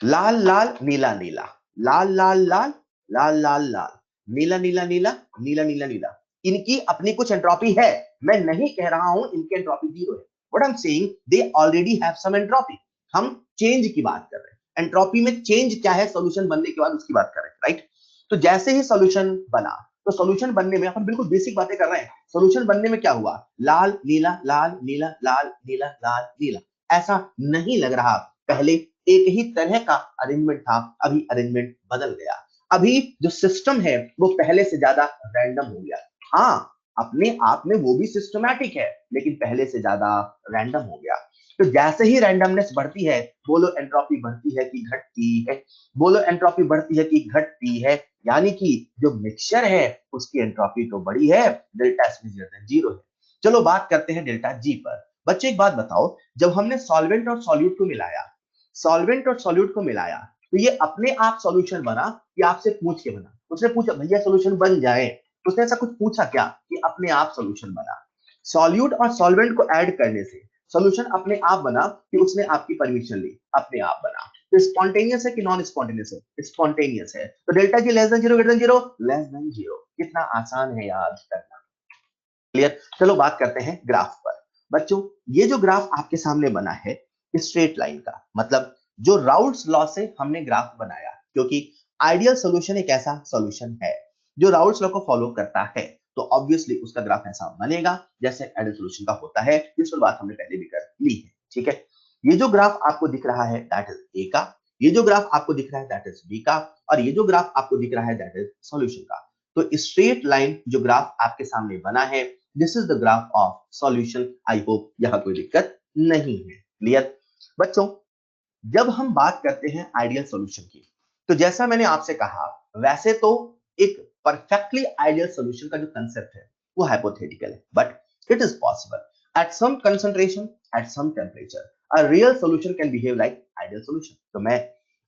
लाल लाल नीला नीला, लाल लाल लाल, लाल लाल लाल, नीला नीला नीला, नीला नीला नीला, इनकी अपनी कुछ एंट्रोपी है। मैं नहीं कह रहा हूं इनकी एंट्रोपी 0 है। What I am saying, they already have some entropy. हम चेंज की बात कर रहे हैं, एंट्रोपी में चेंज क्या है सॉल्यूशन बनने के बाद उसकी बात कर रहे हैं, राइट। तो जैसे ही सॉल्यूशन बना, तो सॉल्यूशन बनने में अपन बिल्कुल बेसिक बातें कर रहे हैं। सॉल्यूशन बनने में क्या हुआ, लाल नीला लाल नीला लाल नीला लाल नीला, ऐसा नहीं लग रहा पहले एक ही तरह का अरेंजमेंट था, अभी अरेंजमेंट बदल गया। अभी जो सिस्टम है वो पहले से ज्यादा रैंडम हो गया। हाँ, अपने आप में वो भी सिस्टमैटिक है लेकिन पहले से ज्यादा रैंडम हो गया। तो जैसे ही रैंडमनेस बढ़ती है, बोलो एंट्रोपी बढ़ती है कि घटती है? बोलो एंट्रोपी बढ़ती है कि घटती है? यानी कि जो मिक्सचर है उसकी एंट्रोपी तो बड़ी है, डेल्टा एस ग्रेटर 0 है। चलो बात करते हैं डेल्टा जी पर। बच्चे एक बात बताओ, जब हमने सॉल्वेंट और सॉल्यूट को मिलाया, सॉल्वेंट और सॉल्यूट को मिलाया तो ये अपने आप सॉल्यूशन बना या आपसे पूछ के बना? उसने पूछा भैया सॉल्यूशन बन जाए, उसने ऐसा कुछ पूछा क्या कि अपने आप सॉल्यूशन बना? सॉल्यूट और सॉल्वेंट को ऐड करने से सॉल्यूशन अपने आप बना कि उसने आपकी परमिशन ली? अपने आप बना। तो स्पॉन्टेनियस है कि नॉन स्पॉन्टेनियस है? स्पॉन्टेनियस है। तो delta G less than 0 greater than 0, less than 0। कितना आसान है याद करना। क्लियर। चलो बात करते हैं ग्राफ पर। बच्चों ये जो ग्राफ आपके सामने बना है स्ट्रेट लाइन का, मतलब जो राउल्ट्स लॉ से हमने ग्राफ बनाया, क्योंकि आइडियल सॉल्यूशन एक ऐसा सॉल्यूशन है जो राउल्ट्स लॉ को फॉलो करता है, तो ऑब्वियसली उसका ग्राफ ऐसा बनेगा जैसे आइडियल सॉल्यूशन का होता है। इस पर बात हमने पहले भी कर ली है। ठीक है, ये जो ग्राफ आपको दिख रहा है दैट इज ए का, ये जो ग्राफ आपको दिख रहा है दैट इज बी का, और ये जो ग्राफ आपको दिख रहा है दैट इज सॉल्यूशन का। तो स्ट्रेट लाइन जो ग्राफ आपके सामने बना है, this is the graph of solution. I hope यहां कोई दिक्कत नहीं है। क्लियर। बच्चों जब हम बात करते हैं आइडियल सॉल्यूशन की, तो जैसा मैंने आपसे कहा, वैसे तो एक परफेक्टली आइडियल सॉल्यूशन का जो कंसेप्ट है वो हाइपोथेटिकल है, but it is possible at some concentration, at some temperature a real solution can behave like ideal solution. तो मैं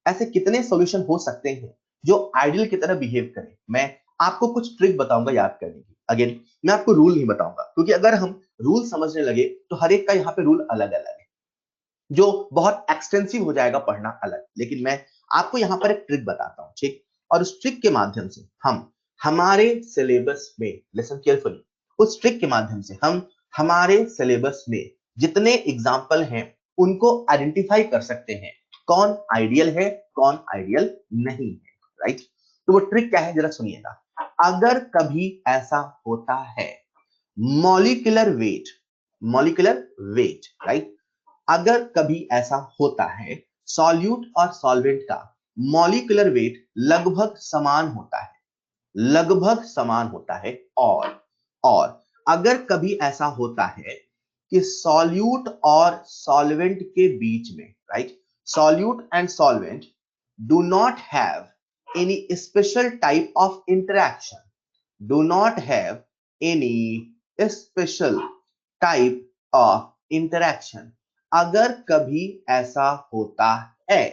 ऐसे कितने सॉल्यूशन हो सकते हैं जो आइडियल की तरह बिहेव करें? मैं आपको कुछ ट्रिक बताऊंगा याद करने की। अगेन मैं आपको रूल नहीं बताऊंगा, क्योंकि अगर हम रूल समझने लगे तो हर एक का यहाँ पे रूल अलग अलग है, जो बहुत एक्सटेंसिव हो जाएगा पढ़ना अलग। लेकिन मैं आपको यहाँ पर एक ट्रिक बताता हूँ, ठीक। और उस ट्रिक के माध्यम से हम हमारे सिलेबस में, लिसन केयरफुली, उस ट्रिक के माध्यम से हम हमारे सिलेबस में जितने एग्जाम्पल हैं उनको आइडेंटिफाई कर सकते हैं, कौन आइडियल है कौन आइडियल नहीं है, राइट। तो वो ट्रिक क्या है जरा सुनिएगा। अगर कभी ऐसा होता है, molecular weight, molecular weight, right, अगर कभी ऐसा होता है सॉल्यूट और सॉल्वेंट का मॉलिक्यूलर वेट लगभग समान होता है, लगभग समान होता है, और अगर कभी ऐसा होता है कि सॉल्यूट और सॉल्वेंट के बीच में, right, solute and solvent do not have any special type of interaction, do not have any special type of interaction। अगर कभी ऐसा होता है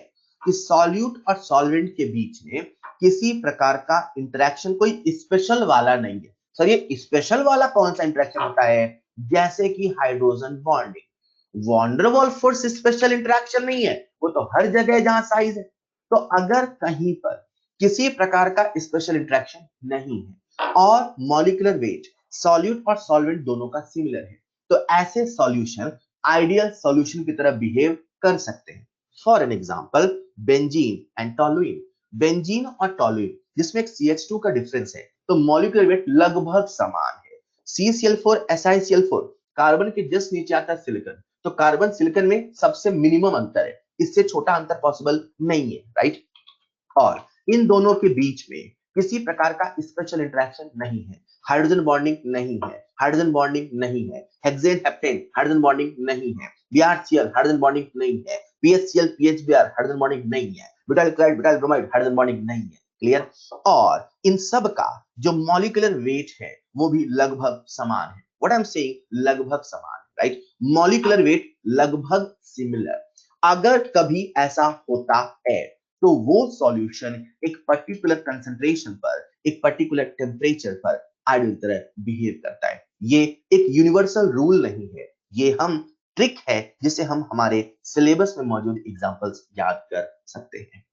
कि सॉल्यूट और सॉल्वेंट के बीच में किसी प्रकार का इंटरेक्शन कोई स्पेशल वाला नहीं है। सर ये स्पेशल वाला कौन सा इंटरेक्शन होता है? जैसे कि hydrogen bonding, van der Waals force special interaction नहीं है, वो तो हर जगह जहां साइज है। तो अगर कहीं पर किसी प्रकार का स्पेशल इंटरेक्शन नहीं है और मॉलिक्यूलर वेट सॉल्यूट और सॉल्वेंट दोनों का सिमिलर है, तो ऐसे सॉल्यूशन आइडियल सॉल्यूशन की तरह बिहेव कर सकते हैं। For an example benzene and toluene. Benzene और टॉलुइन जिसमें एक CH2 का डिफरेंस है, तो मॉलिक्यूलर वेट लगभग समान है। CCl4 SiCl4 कार्बन के जस्ट नीचे आता है सिलिकॉन, तो कार्बन सिलिकॉन में सबसे मिनिमम अंतर है, इससे छोटा अंतर पॉसिबल नहीं है, राइट। और इन दोनों के बीच में किसी प्रकार का स्पेशल इंटरेक्शन नहीं है, हाइड्रोजन बॉन्डिंग नहीं है, हाइड्रोजन बॉन्डिंग नहीं है, हेक्सेन हेप्टेन हाइड्रोजन बॉन्डिंग नहीं है, BrCl हाइड्रोजन बॉन्डिंग नहीं है, PHCl PHBr हाइड्रोजन बॉन्डिंग नहीं है, butyl chloride butyl bromide hydrogen bonding नहीं है। क्लियर। और इन सब का जो मॉलिक्यूलर वेट है वो भी लगभग समान है। व्हाट आई एम सेइंग, लगभग समान, राइट। मॉलिक्यूलर वेट लगभग सिमिलर। अगर कभी ऐसा होता है तो वो सॉल्यूशन एक पर्टिकुलर कंसंट्रेशन पर, एक पर्टिकुलर टेम्परेचर पर आइडियल तरह बिहेव करता है। ये एक यूनिवर्सल रूल नहीं है, ये हम ट्रिक है जिसे हम हमारे सिलेबस में मौजूद एग्जांपल्स याद कर सकते हैं।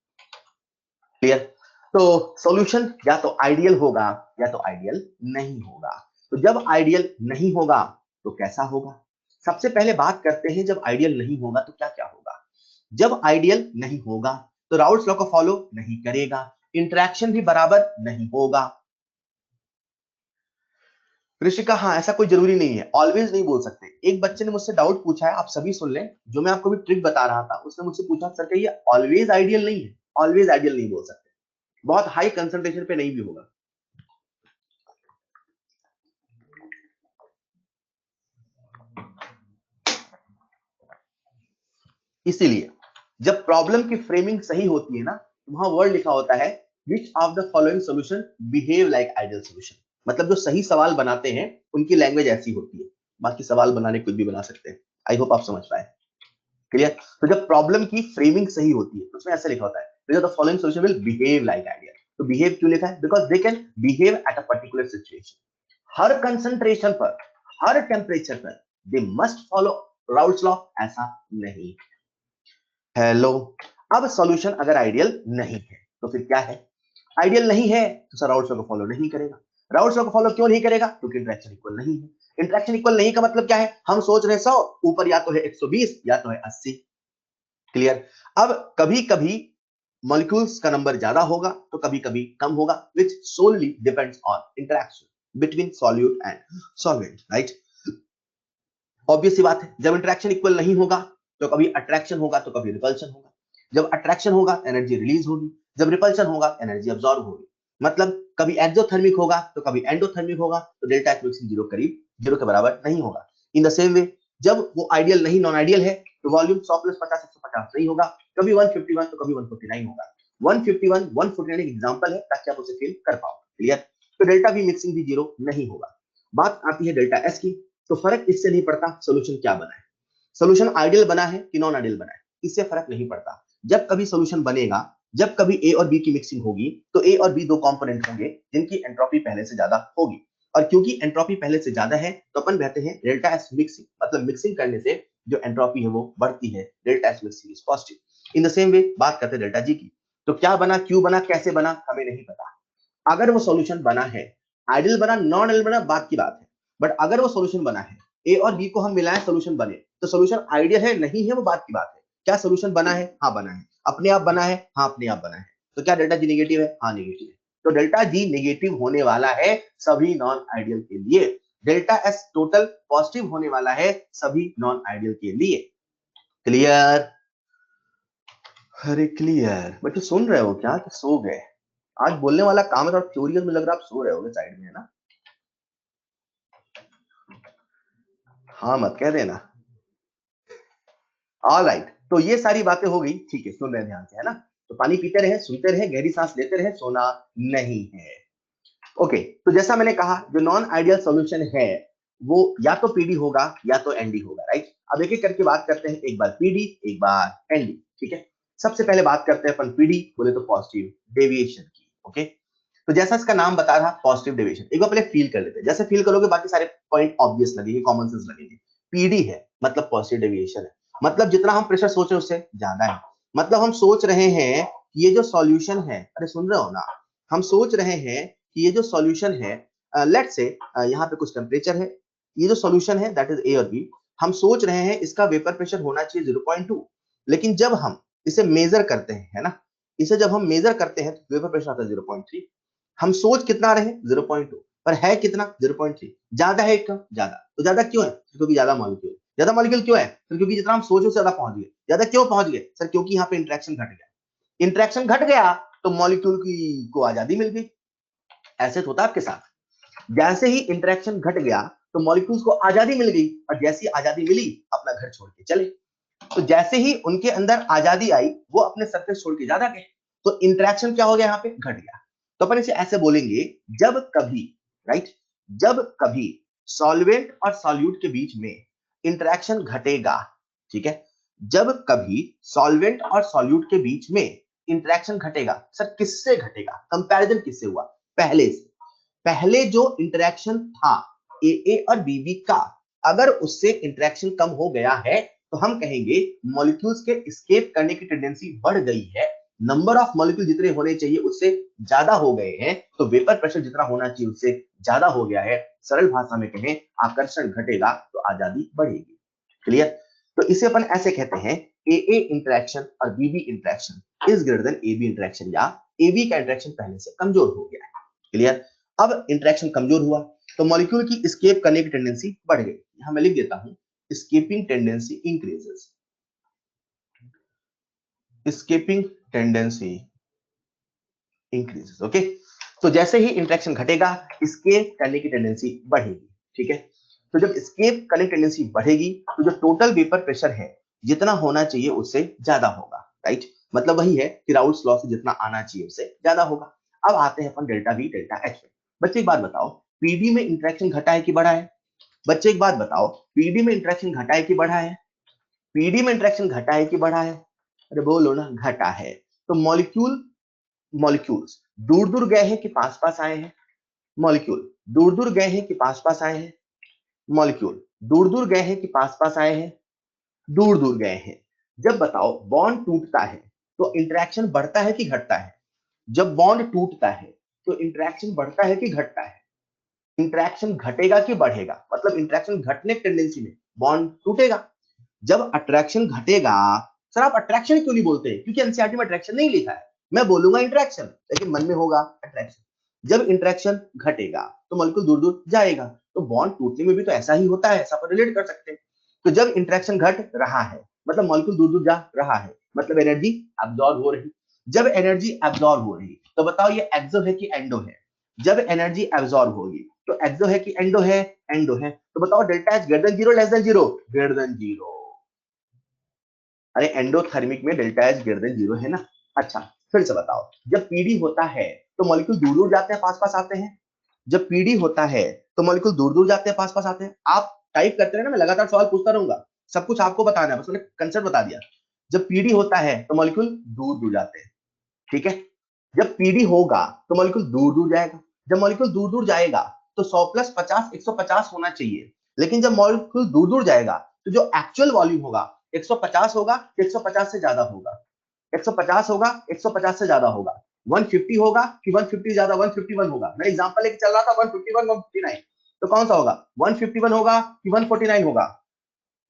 क्लियर। तो सॉल्यूशन या तो आइडियल होगा या तो आइडियल नहीं होगा। तो जब आइडियल नहीं होगा तो कैसा होगा? सबसे पहले बात करते हैं, जब आइडियल नहीं होगा तो क्या क्या होगा। जब आइडियल नहीं होगा तो राउल्ट्स लॉ को फॉलो नहीं करेगा, इंटरेक्शन भी बराबर नहीं होगा। ऋषिका, हाँ ऐसा कोई जरूरी नहीं है, ऑलवेज नहीं बोल सकते। एक बच्चे ने मुझसे डाउट पूछा है, आप सभी सुन लें, जो मैं आपको भी ट्रिक बता रहा था, उसने मुझसे पूछा सर क्या ये ऑलवेज आइडियल नहीं है? ऑलवेज आइडियल नहीं बोल सकते, बहुत हाई कंसंट्रेशन पे नहीं भी होगा। इसीलिए जब प्रॉब्लम की फ्रेमिंग सही होती है ना, वहां वर्ड लिखा होता है which of the following solution behave like ideal solution. मतलब जो सही सवाल बनाते हैं उनकी लैंग्वेज ऐसी होती है, बाकी सवाल बनाने कुछ भी बना सकते हैं। आई होप आप समझ पाए। क्लियर। तो जब प्रॉब्लम की फ्रेमिंग सही होती है तो उसमें ऐसा लिखा होता है the following solution will behave like ideal. तो बिहेव क्यों लिखा है? Because they can behave at a particular situation, her concentration पर, हर टेम्परेचर पर they must follow Raoult's law, ऐसा नहीं। हेलो। अब सॉल्यूशन अगर आइडियल नहीं है तो फिर क्या है? आइडियल नहीं है तो सर राउल्ट्स लॉ को फॉलो नहीं करेगा। राउल्ट्स लॉ को फॉलो क्यों नहीं करेगा? क्योंकि इंटरेक्शन इक्वल नहीं है। इंटरेक्शन इक्वल नहीं का मतलब क्या है? हम सोच रहे 100, ऊपर या तो है 120 या तो है 80। क्लियर। अब कभी कभी मॉलिक्यूल्स का नंबर ज्यादा होगा तो कभी कभी कम होगा, which solely depends on interaction between solute and solvent, right. Obvious सी बात है, जब इंटरेक्शन इक्वल नहीं होगा तो कभी अट्रैक्शन होगा तो कभी रिपल्शन होगा। जब अट्रैक्शन होगा एनर्जी रिलीज होगी, जब रिपल्शन होगा एनर्जी अब्सॉर्ब होगी। मतलब कभी एक्सोथर्मिक होगा तो कभी एंडोथर्मिक होगा, तो डेल्टा एच मिक्सिंग जीरो करीब जीरो के बराबर नहीं होगा। इन द सेम वे जब वो आइडियल नहीं, नॉन आइडियल है, तो वॉल्यूम 100 प्लस 50 150 नहीं होगा, कभी 151 तो कभी 149 होगा। 151 149 एक एग्जांपल है ताकि आप उसे फील कर पाओ। क्लियर। तो डेल्टा वी मिक्सिंग भी जीरो नहीं होगा। बात आती है डेल्टा एस की, तो फर्क इससे नहीं पड़ता सोल्यूशन क्या बना है, सोल्यूशन आइडियल बना है कि नॉन आइडियल बना है, इससे फर्क नहीं पड़ता। जब कभी सोल्यूशन बनेगा, जब कभी ए और बी की मिक्सिंग होगी, तो ए और बी दो कंपोनेंट होंगे जिनकी एंट्रोपी पहले से ज्यादा होगी, और क्योंकि एंट्रोपी पहले से ज्यादा है तो अपन कहते हैं डेल्टा एस मिक्सिंग, मतलब मिक्सिंग करने से जो एंट्रोपी है वो बढ़ती है, delta S mixing is positive. In the same way बात करते हैं डेल्टा जी की, तो क्या बना, क्यों बना, कैसे बना, हमें नहीं पता। अगर वो सॉल्यूशन बना है, आइडियल बना नॉन आइडियल बना बात की बात है, बट अगर वो सॉल्यूशन बना है, ए और बी को हम मिलाएं सॉल्यूशन बने, तो सॉल्यूशन आइडियल है नहीं है वो बात की बात है। क्या सॉल्यूशन बना है? हाँ बना है। अपने आप बना है? हाँ अपने आप बना है। तो क्या डेल्टा जी नेगेटिव है? हाँ नेगेटिव है। तो डेल्टा जी नेगेटिव होने वाला है सभी नॉन आइडियल के लिए, डेल्टा एस टोटल पॉजिटिव होने वाला है सभी नॉन आइडियल के लिए। क्लियर? अरे क्लियर। बच्चे सुन रहे हो क्या कि सो गए? आज बोलने वाला काम है, थोड़ा क्यूरियस में लग रहा है, आप सो रहे होगे साइड में, है ना? हाँ मत कह देना। ऑलराइट, तो ये सारी बातें हो गई, ठीक है, सुन रहे हैं ध्यान से, है ना? तो पानी पीते रहे, सुनते रहे, गहरी सांस लेते रहे, सोना नहीं है। ओके, तो जैसा मैंने कहा जो नॉन आइडियल सॉल्यूशन है वो या तो पीडी होगा या तो एनडी होगा, राइट। अब एक एक करके बात करते हैं, एक बार पीडी एक बार एनडी, ठीक है। सबसे पहले बात करते हैं अपन पीडी, बोले तो पॉजिटिव डेविएशन की। ओके, तो जैसा इसका नाम बता रहा पॉजिटिव डेविएशन, एक बार पहले फील कर लेते हैं, जैसे फील करोगे बाकी सारे पॉइंट ऑब्वियस लगेंगे, कॉमन सेंस लगेंगे। पीडी है मतलब पॉजिटिव डेविएशन है, मतलब जितना हम प्रेशर सोच रहे हैं उससे ज्यादा है। मतलब हम सोच रहे हैं कि ये जो सॉल्यूशन है, अरे सुन रहे हो ना, हम सोच रहे हैं कि ये जो सॉल्यूशन है, लेट्स से यहाँ पे कुछ टेम्परेचर है, ये जो सॉल्यूशन है दैट इज ए और बी, हम सोच रहे हैं इसका वेपर प्रेशर होना चाहिए 0.2, लेकिन जब हम इसे मेजर करते हैं, है ना, इसे जब हम मेजर करते हैं तो वेपर प्रेशर आता है 0.3। हम सोच कितना रहे 0.2, पर है कितना 0.3, ज्यादा है कम, ज्यादा। तो ज्यादा क्यों है? क्योंकि ज्यादा मॉलिक्यूल। ज्यादा मॉलिक्यूल क्यों है? क्योंकि जितना हम सोचे उससे ज्यादा पहुंच गए। ज्यादा क्यों पहुंच गए सर? क्योंकि यहाँ पे इंटरेक्शन घट गया। इंटरेक्शन घट गया तो मॉलिक्यूल की को आजादी मिल गई। ऐसे होता है आपके साथ, जैसे ही इंटरेक्शन घट गया तो मॉलिक्यूल्स को आजादी मिल गई, और जैसी आजादी मिली अपना घर छोड़ के चले। तो जैसे ही उनके अंदर आजादी आई वो अपने सरफेस छोड़ के ज्यादा गए, तो इंटरेक्शन क्या हो गया? यहाँ पे घट गया। तो अपन इसे ऐसे बोलेंगे, जब कभी, राइट, जब कभी सॉल्वेंट और सॉल्यूट के बीच में इंटरेक्शन घटेगा, ठीक है, जब कभी सॉल्वेंट और सॉल्यूट के बीच में इंटरेक्शन घटेगा, सर किससे घटेगा? कंपैरिजन किससे हुआ? पहले से। पहले जो इंटरेक्शन था ए और बीबी का, अगर उससे इंटरेक्शन कम हो गया है तो हम कहेंगे मॉलिक्यूल्स के एस्केप करने की टेंडेंसी बढ़ गई है, नंबर ऑफ मॉलिक्यूल जितने होने चाहिए उससे ज्यादा हो गए हैं, तो वेपर प्रेशर जितना होना चाहिए उससे ज्यादा हो गया है। सरल भाषा में कहें, आकर्षण घटेगा तो आजादी बढ़ेगी। क्लियर? तो इसे अपन ऐसे कहते हैं, ए इंटरेक्शन और BB interaction is greater than AB interaction, या एबी का इंटरेक्शन पहले से कमजोर हो गया है। क्लियर? अब इंटरेक्शन कमजोर हुआ तो मॉलिक्यूल की एस्केप करने की टेंडेंसी बढ़ गई। यहां मैं लिख देता हूं, escaping tendency increases, escaping tendency increases, okay. तो जैसे ही इंटरेक्शन घटेगा escape करने की टेंडेंसी बढ़ेगी, ठीक है। तो जब escape करने की टेंडेंसी बढ़ेगी तो जो टोटल वेपर प्रेशर है जितना होना चाहिए उससे ज्यादा होगा, राइट। मतलब वही है कि राउल्ट्स लॉ से जितना आना चाहिए उससे ज्यादा होगा। अब आते हैं अपन डेल्टा वी डेल्टा एच पे। बच्चे एक बात बताओ, पीडी में इंटरेक्शन घटा है कि बढ़ा है? बच्चे एक बात बताओ, पीडी में इंटरेक्शन घटा है कि बढ़ा है? पीडी में इंटरेक्शन घटा है कि बढ़ा है? अरे बोलो ना, घटा है। तो मॉलिक्यूल्स दूर दूर गए हैं कि पास पास आए हैं? मॉलिक्यूल दूर दूर गए हैं कि पास पास आए हैं? मॉलिक्यूल दूर दूर गए हैं कि पास पास आए हैं? दूर दूर गए हैं। जब बताओ बॉन्ड टूटता है तो इंटरेक्शन बढ़ता है कि घटता है? जब बॉन्ड टूटता है तो इंटरेक्शन बढ़ता है कि घटता है? इंटरेक्शन घटेगा कि बढ़ेगा? मतलब इंटरेक्शन घटने की टेंडेंसी में बॉन्ड टूटेगा। जब अट्रैक्शन घटेगा, सर आप अट्रैक्शन क्यों नहीं बोलते? क्योंकि एनसीईआरटी में अट्रैक्शन नहीं लिखा है। मैं बोलूंगा इंटरेक्शन, लेकिन मन में होगा अट्रैक्शन। जब इंटरेक्शन घटेगा तो मॉलिक्यूल दूर दूर जाएगा, तो बॉन्ड टूटने में भी तो ऐसा ही होता है, ऐसा पर रिलेट कर सकते हैं। तो जब इंटरेक्शन घट रहा है मतलब मॉलिक्यूल दूर दूर जा रहा है, मतलब एनर्जी एब्जॉर्ब हो रही। जब एनर्जी एब्जॉर्ब हो रही तो बताओ ये एक्सो है कि एंडो है? जब एनर्जी एब्जॉर्ब होगी तो एक्सो है कि एंडो है? एंडो है। तो बताओ delta H greater than zero less than zero? Greater than zero. अरे एंडोथर्मिक में delta H greater than zero है ना। अच्छा, फिर से बताओ, जब पीडी होता है तो मॉलिक्यूल दूर दूर जाते हैं पास पास आते हैं? जब पीडी होता है तो मॉलिक्यूल दूर दूर जाते हैं पास पास आते हैं? आप टाइप करते रहे ना, मैं लगातार सवाल पूछता रहूंगा, सब कुछ आपको बताना है, बस मैंने कंसेप्ट बता दिया। जब पीडी होता है तो मॉलिक्यूल दूर दूर जाते हैं, ठीक है। जब पीडी होगा तो मॉलिक्यूल दूर दूर जाएगा। जब मॉलिक्यूल दूर दूर जाएगा तो 100 प्लस 50 150 होना चाहिए, लेकिन जब मॉलिक्यूल दूर दूर जाएगा तो जो एक्चुअल वॉल्यूम होगा 150 होगा कि 150 से ज्यादा होगा? 150 होगा, 150 से ज्यादा होगा। 150 होगा कि 150 ज्यादा 151 होगा? मैं एग्जांपल लेके चल रहा था 151 159, तो कौन सा होगा? 151 होगा कि 149 होगा?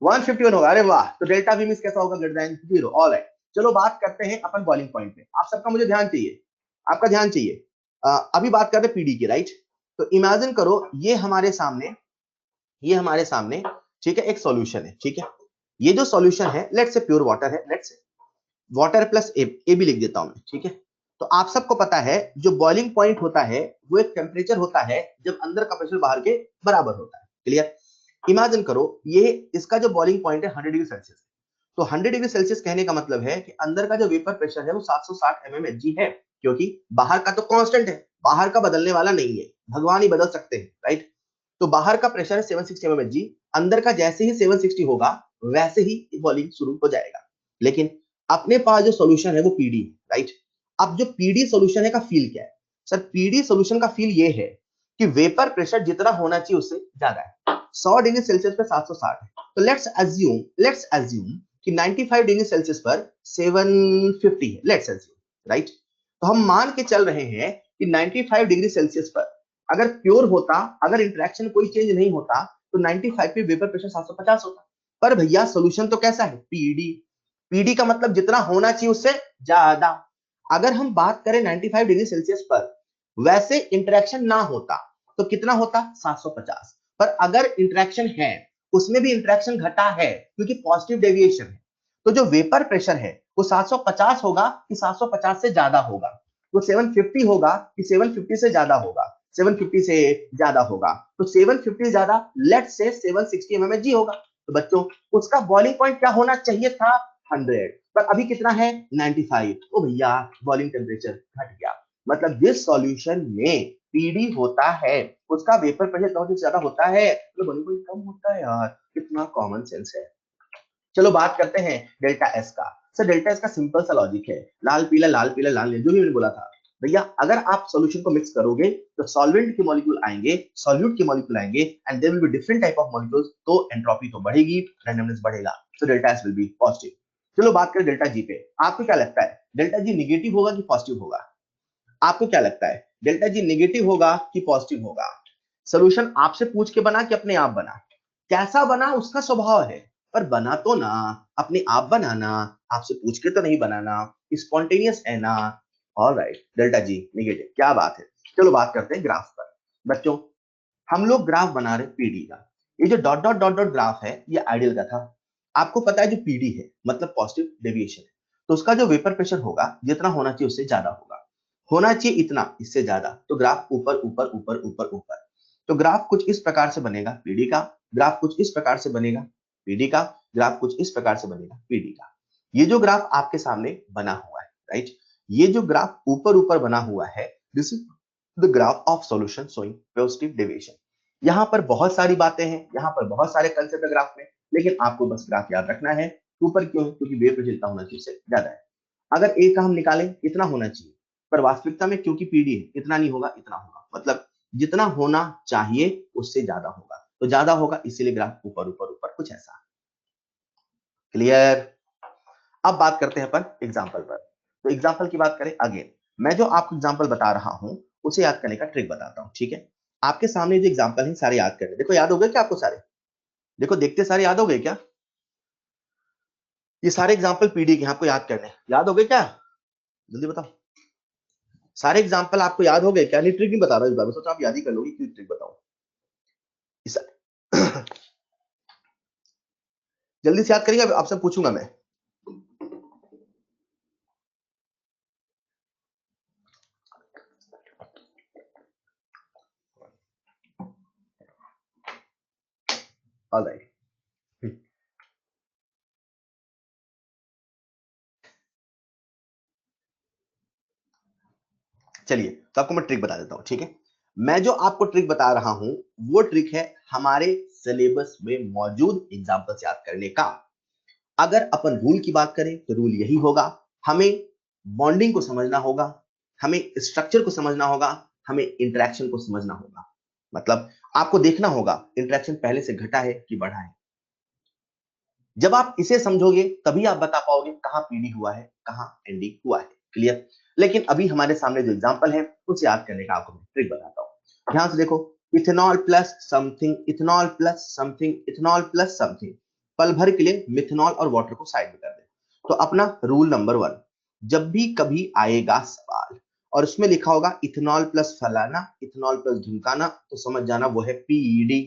151 होगा। अरे वाह, तो डेल्टा वी मींस कैसा होगा? Greater than zero. ऑलराइट, चलो बात करते हैं अपन बॉइलिंग पॉइंट पे। आप सबका मुझे ध्यान चाहिए, आपका ध्यान चाहिए। अभी बात करते हैं पीडी की, राइट। तो इमेजिन करो ये हमारे सामने, ये हमारे सामने, ठीक है, एक सॉल्यूशन है, ठीक है। ये जो सॉल्यूशन है लेट्स से प्योर वाटर है, लेट्स से वाटर प्लस ए भी लिख देता हूं मैं, ठीक है। तो आप सबको पता है जो बॉइलिंग पॉइंट होता है वो एक टेम्परेचर होता है जब अंदर का प्रेशर बाहर के बराबर होता है। क्लियर? इमेजिन करो ये इसका जो बॉइलिंग पॉइंट है 100 डिग्री सेल्सियस। तो 100 डिग्री सेल्सियस कहने का मतलब है कि अंदर का जो वेपर प्रेशर है वो 760 mmHg है, क्योंकि बाहर का तो कांस्टेंट है, बाहर का बदलने वाला नहीं है, भगवान ही बदल सकते हैं, राइट। तो बाहर का प्रेशर है 760 mmHg, अंदर का जैसे ही 760 होगा वैसे ही बॉइलिंग शुरू हो जाएगा। लेकिन अपने पास जो सॉल्यूशन है वो पीडी, राइट। अब जो पीडी सॉल्यूशन है का फील क्या है? सर पीडी सॉल्यूशन का फील ये है कि वेपर प्रेशर जितना होना चाहिए उससे ज्यादा है। 100 डिग्री सेल्सियस पे 760 है, तो लेट्स अज्यूम कि 95 डिग्री सेल्सियस पर 750 है, लेट्स अज्यूम, राइट। तो हम मान के चल रहे हैं कि 95 डिग्री सेल्सियस पर अगर प्योर होता, अगर इंटरेक्शन कोई चेंज नहीं होता, तो 95 पे वेपर प्रेशर 750 होता। पर भैया सोल्यूशन तो कैसा है, पीडी। पीडी का मतलब जितना होना चाहिए उससे ज्यादा। अगर हम बात करें 95 डिग्री सेल्सियस पर वैसे इंटरेक्शन ना होता तो कितना होता, 750। पर अगर इंटरेक्शन है, उसमें भी इंटरेक्शन घटा है क्योंकि पॉजिटिव डेविएशन है, तो जो वेपर प्रेशर है वो 750 होगा कि 750 से ज्यादा होगा, वो 750 होगा कि 750 से ज्यादा होगा, 750 से ज्यादा होगा। तो 750 ज्यादा लेट्स से 760 mmHg होगा। तो बच्चों उसका बॉइलिंग पॉइंट क्या होना चाहिए था, 100, पर अभी कितना है, 95। ओ भैया बॉइलिंग टेम्परेचर घट गया। मतलब जिस सॉल्यूशन में पीडी होता है उसका वेपर प्रेशर बहुत ज्यादा होता है, तो बॉइलिंग पॉइंट कम होता है यार, कितना कॉमन सेंस है। चलो बात करते हैं डेल्टा एस का। सर डेल्टा एस का सिंपल सा लॉजिक है, लाल पीला लाल पीला लाल नीला, जो भी मैंने बोला था भैया। अगर आप सॉल्यूशन को मिक्स करोगे तो सॉल्वेंट के मॉलिक्यूल आएंगे, सॉल्यूट के मॉलिक्यूल आएंगे, and there will be different type of molecules, तो एंट्रोपी तो बढ़ेगी, रैंडमनेस बढ़ेगा, so delta S will be positive. चलो बात करें डेल्टा जी पे। आपको क्या लगता है डेल्टा जी निगेटिव होगा कि पॉजिटिव होगा? आपको क्या लगता है डेल्टा जी निगेटिव होगा कि पॉजिटिव होगा? सोल्यूशन आपसे पूछ के बना कि अपने आप बना? कैसा बना उसका स्वभाव है, पर बना तो ना, अपने आप बनाना, आपसे पूछ के तो नहीं बनाना, स्पॉन्टेनियस है ना। ऑलराइट, डेल्टा जी निगेटिव, क्या बात है। चलो बात करते हैं ग्राफ पर। बच्चों हम लोग ग्राफ बना रहे पीडी का। ये जो dot dot dot dot graph है ये आइडियल का था। आपको पता है जो पीडी है मतलब पॉजिटिव डेविएशन है, तो उसका जो वेपर प्रेशर होगा जितना होना चाहिए उससे ज्यादा होगा, होना चाहिए इतना, इससे ज्यादा, तो ग्राफ ऊपर ऊपर ऊपर ऊपर ऊपर। तो ग्राफ कुछ इस प्रकार से बनेगा पीडी का, ग्राफ कुछ इस प्रकार से बनेगा पीडी का, ग्राफ कुछ इस प्रकार से बनेगा पीडी का। ये जो ग्राफ आपके सामने बना हुआ है, राइट, ये जो ग्राफ ऊपर ऊपर बना हुआ है, this is the graph of solution showing positive deviation. यहाँ पर बहुत सारी बातें हैं, यहाँ पर बहुत सारे कंसेप्ट है ग्राफ में, लेकिन आपको बस ग्राफ याद रखना है। ऊपर क्यों है, क्योंकि वेव प्रेशर होना चाहिए उससे ज्यादा है। अगर ए का हम निकालें इतना होना चाहिए, पर वास्तविकता में क्योंकि पीडी है इतना नहीं होगा, इतना होगा, मतलब जितना होना चाहिए उससे ज्यादा होगा, तो ज्यादा होगा इसीलिए ग्राफ ऊपर ऊपर ऊपर, कुछ ऐसा। क्लियर? अब बात करते हैं अपन एग्जाम्पल पर। तो एग्जाम्पल की बात करें, अगेन मैं जो आपको एग्जाम्पल बता रहा हूं उसे याद करने का ट्रिक बताता हूं, ठीक है। आपके सामने जो एग्जाम्पल है सारे याद करने, देखो याद हो गए क्या आपको सारे? देखो देखते सारे याद हो गए क्या? ये सारे एग्जाम्पल पीडी के आपको याद करने, याद हो गए क्या? जल्दी बताओ, सारे एग्जाम्पल आपको याद हो गए क्या? नहीं ट्रिक नहीं बता रहा इस बार, मैं सोचा आप याद ही कर लोगे, क्यों ट्रिक बताओ इस जल्दी से याद करिए, आपसे पूछूंगा मैं। ऑलराइट, चलिए तो आपको मैं ट्रिक बता देता हूं, ठीक है। मैं जो आपको ट्रिक बता रहा हूं वो ट्रिक है हमारे सिलेबस में मौजूद एग्जाम्पल्स याद करने का। अगर अपन रूल की बात करें तो रूल यही होगा, हमें बॉन्डिंग को समझना होगा, हमें स्ट्रक्चर को समझना होगा, हमें इंटरेक्शन को समझना होगा। मतलब आपको देखना होगा इंटरेक्शन पहले से घटा है कि बढ़ा है। जब आप इसे समझोगे तभी आप बता पाओगे कहां पीडी हुआ है, कहां एंडिंग हुआ है। क्लियर? लेकिन अभी हमारे सामने जो एग्जांपल है उसे याद करने का आपको मैं ट्रिक बताता हूं। ध्यान से देखो, ethanol plus something, ethanol plus something, ethanol plus something. पल भर के लिए मिथेनॉल और वाटर को साइड में कर दे। तो अपना रूल नंबर 1, जब भी कभी आएगा सवाल और उसमें लिखा होगा इथेनॉल प्लस फलाना, इथेनॉल प्लस ढिमकाना, तो समझ जाना वो है पीडी।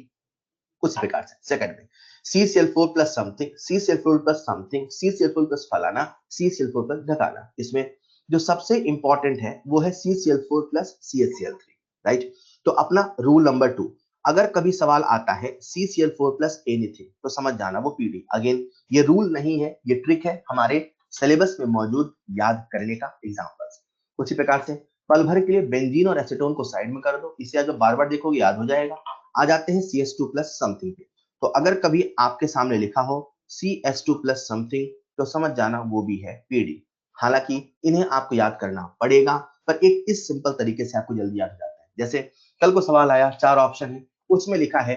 कुछ प्रकार से सेकंड में CCl4 plus something, CCl4 plus something, CCl4 plus फलाना, CCl4 प्लस ढकाना। इसमें जो सबसे इंपॉर्टेंट है वो है CCl4 प्लस CaCl3, राइट। तो अपना रूल नंबर 2, अगर कभी सवाल आता है CCl4 प्लस एनीथिंग, तो समझ जाना वो पीडी। अगेन ये रूल नहीं है, ये ट्रिक है हमारे सिलेबस में मौजूद याद करने का एग्जाम्पल्स। उसी प्रकार से पल भर के लिए बेंजीन और एसीटोन को साइड में कर दो, इसे जब बार बार देखोगे याद हो जाएगा। आ जाते हैं CS2 प्लस समथिंग पे। तो अगर कभी आपके सामने लिखा हो CS2 प्लस समथिंग, तो समझ जाना वो भी है पीडी। हालांकि इन्हें आपको याद करना पड़ेगा, पर एक इस सिंपल तरीके से आपको जल्दी याद हो जाता है। जैसे कल को सवाल आया, 4 ऑप्शन है, उसमें लिखा है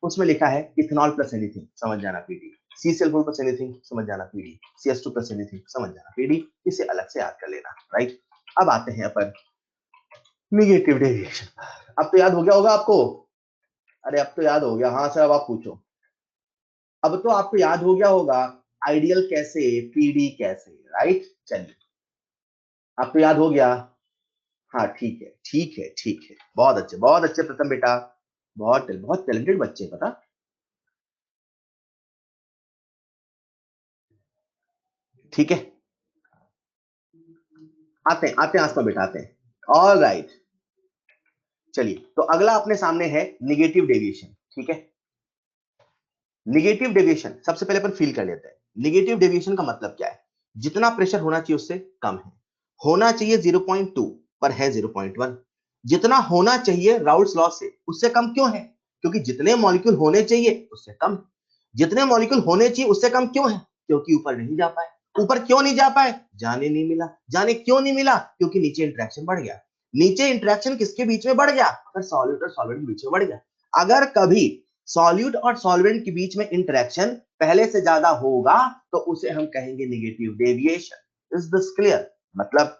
उसमें लिखा है इथेनॉल प्लस एनीथिंग, समझ जाना पीडी। CCl4 प्लस एनीथिंग, समझ जाना पीडी। CS2 प्लस एनीथिंग, समझ जाना पीडी। इसे अलग से याद कर लेना, राइट। अब आते हैं अपन नेगेटिव डेविएशन। अब तो याद हो गया होगा आपको, अरे अब तो याद हो गया, हाँ सर अब आप पूछो। अब तो आपको याद हो गया होगा आइडियल कैसे, पीडी कैसे, राइट। चलिए अब तो याद हो गया, हाँ ठीक है ठीक है ठीक है, बहुत अच्छे प्रथम बेटा, बहुत बहुत टैलेंटेड बच्चे, पता। ठीक है, आते हैं आसमा बेटा, आते हैं। ऑल राइट, चलिए तो अगला अपने सामने है निगेटिव डेविएशन, ठीक है। निगेटिव डेविएशन सबसे पहले अपन फील कर लेते हैं। निगेटिव डेविएशन का मतलब क्या है, जितना प्रेशर होना चाहिए उससे कम है। होना चाहिए 0.2 पर है 0.1। जितना होना चाहिए राउल्ट्स लॉ से उससे कम क्यों है, क्योंकि जितने मॉलिक्यूल होने चाहिए उससे कम है। जितने मॉलिक्यूल होने चाहिए उससे कम क्यों है, क्योंकि ऊपर नहीं जा पाए। ऊपर क्यों नहीं जा पाए, जाने नहीं मिला। जाने क्यों नहीं मिला, क्योंकि नीचे इंटरेक्शन बढ़ गया। नीचे इंटरेक्शन किसके बीच में बढ़ गया, अगर सॉल्यूट और सॉल्वेंट के बीच में बढ़ गया। अगर कभी सॉल्यूट और सॉल्वेंट के बीच में इंटरेक्शन पहले से ज्यादा होगा तो उसे हम कहेंगे negative deviation. Is this clear. मतलब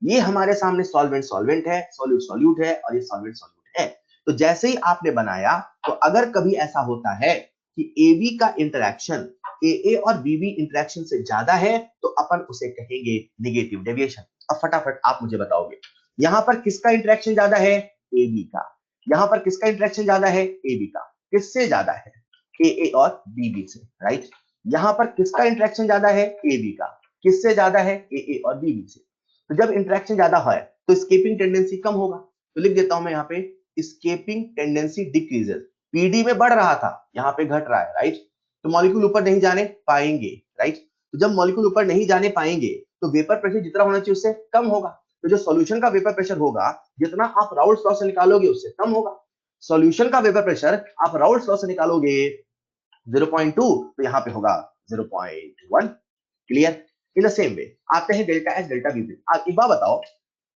ये हमारे सामने सॉल्वेंट सॉल्वेंट है, सॉल्यूट सॉल्यूट है, और ये सॉल्वेंट सॉल्यूट है। तो जैसे ही आपने बनाया, तो अगर कभी ऐसा होता है कि AB का इंटरेक्शन AA और BB इंटरेक्शन से ज्यादा है, तो अपन उसे कहेंगे नेगेटिव डेविएशन। अब फटाफट आप मुझे बताओगे, यहां पर किसका इंटरेक्शन ज्यादा है, AB का। यहां पर किसका इंटरेक्शन ज्यादा है, AB का। किससे ज्यादा है, AA और BB से, राइट। यहां पर किसका इंटरेक्शन ज्यादा है, AB का। किससे ज्यादा है, AA और BB से। तो जब इंटरेक्शन ज्यादा है तो स्केपिंग टेंडेंसी कम होगा। तो लिख देता हूं मैं यहाँ पे, स्केपिंग टेंडेंसी डिक्रीजेस। पीडी में बढ़ रहा था, यहाँ पे घट रहा है, राइट। तो मॉलिक्यूल ऊपर नहीं जाने पाएंगे, राइट। तो जब मॉलिक्यूल ऊपर नहीं जाने पाएंगे तो वेपर प्रेशर जितना होना चाहिए उससे कम होगा। तो जो सॉल्यूशन का वेपर प्रेशर होगा, जितना आप राउल्ट्स लॉ से निकालोगे उससे कम होगा। सॉल्यूशन का वेपर प्रेशर आप राउल्ट्स लॉ से निकालोगे 0.2, तो यहाँ पे होगा 0.1। Clear. In the same way आते हैं डेल्टा एच डेल्टा बी पे। आप एक बात बताओ,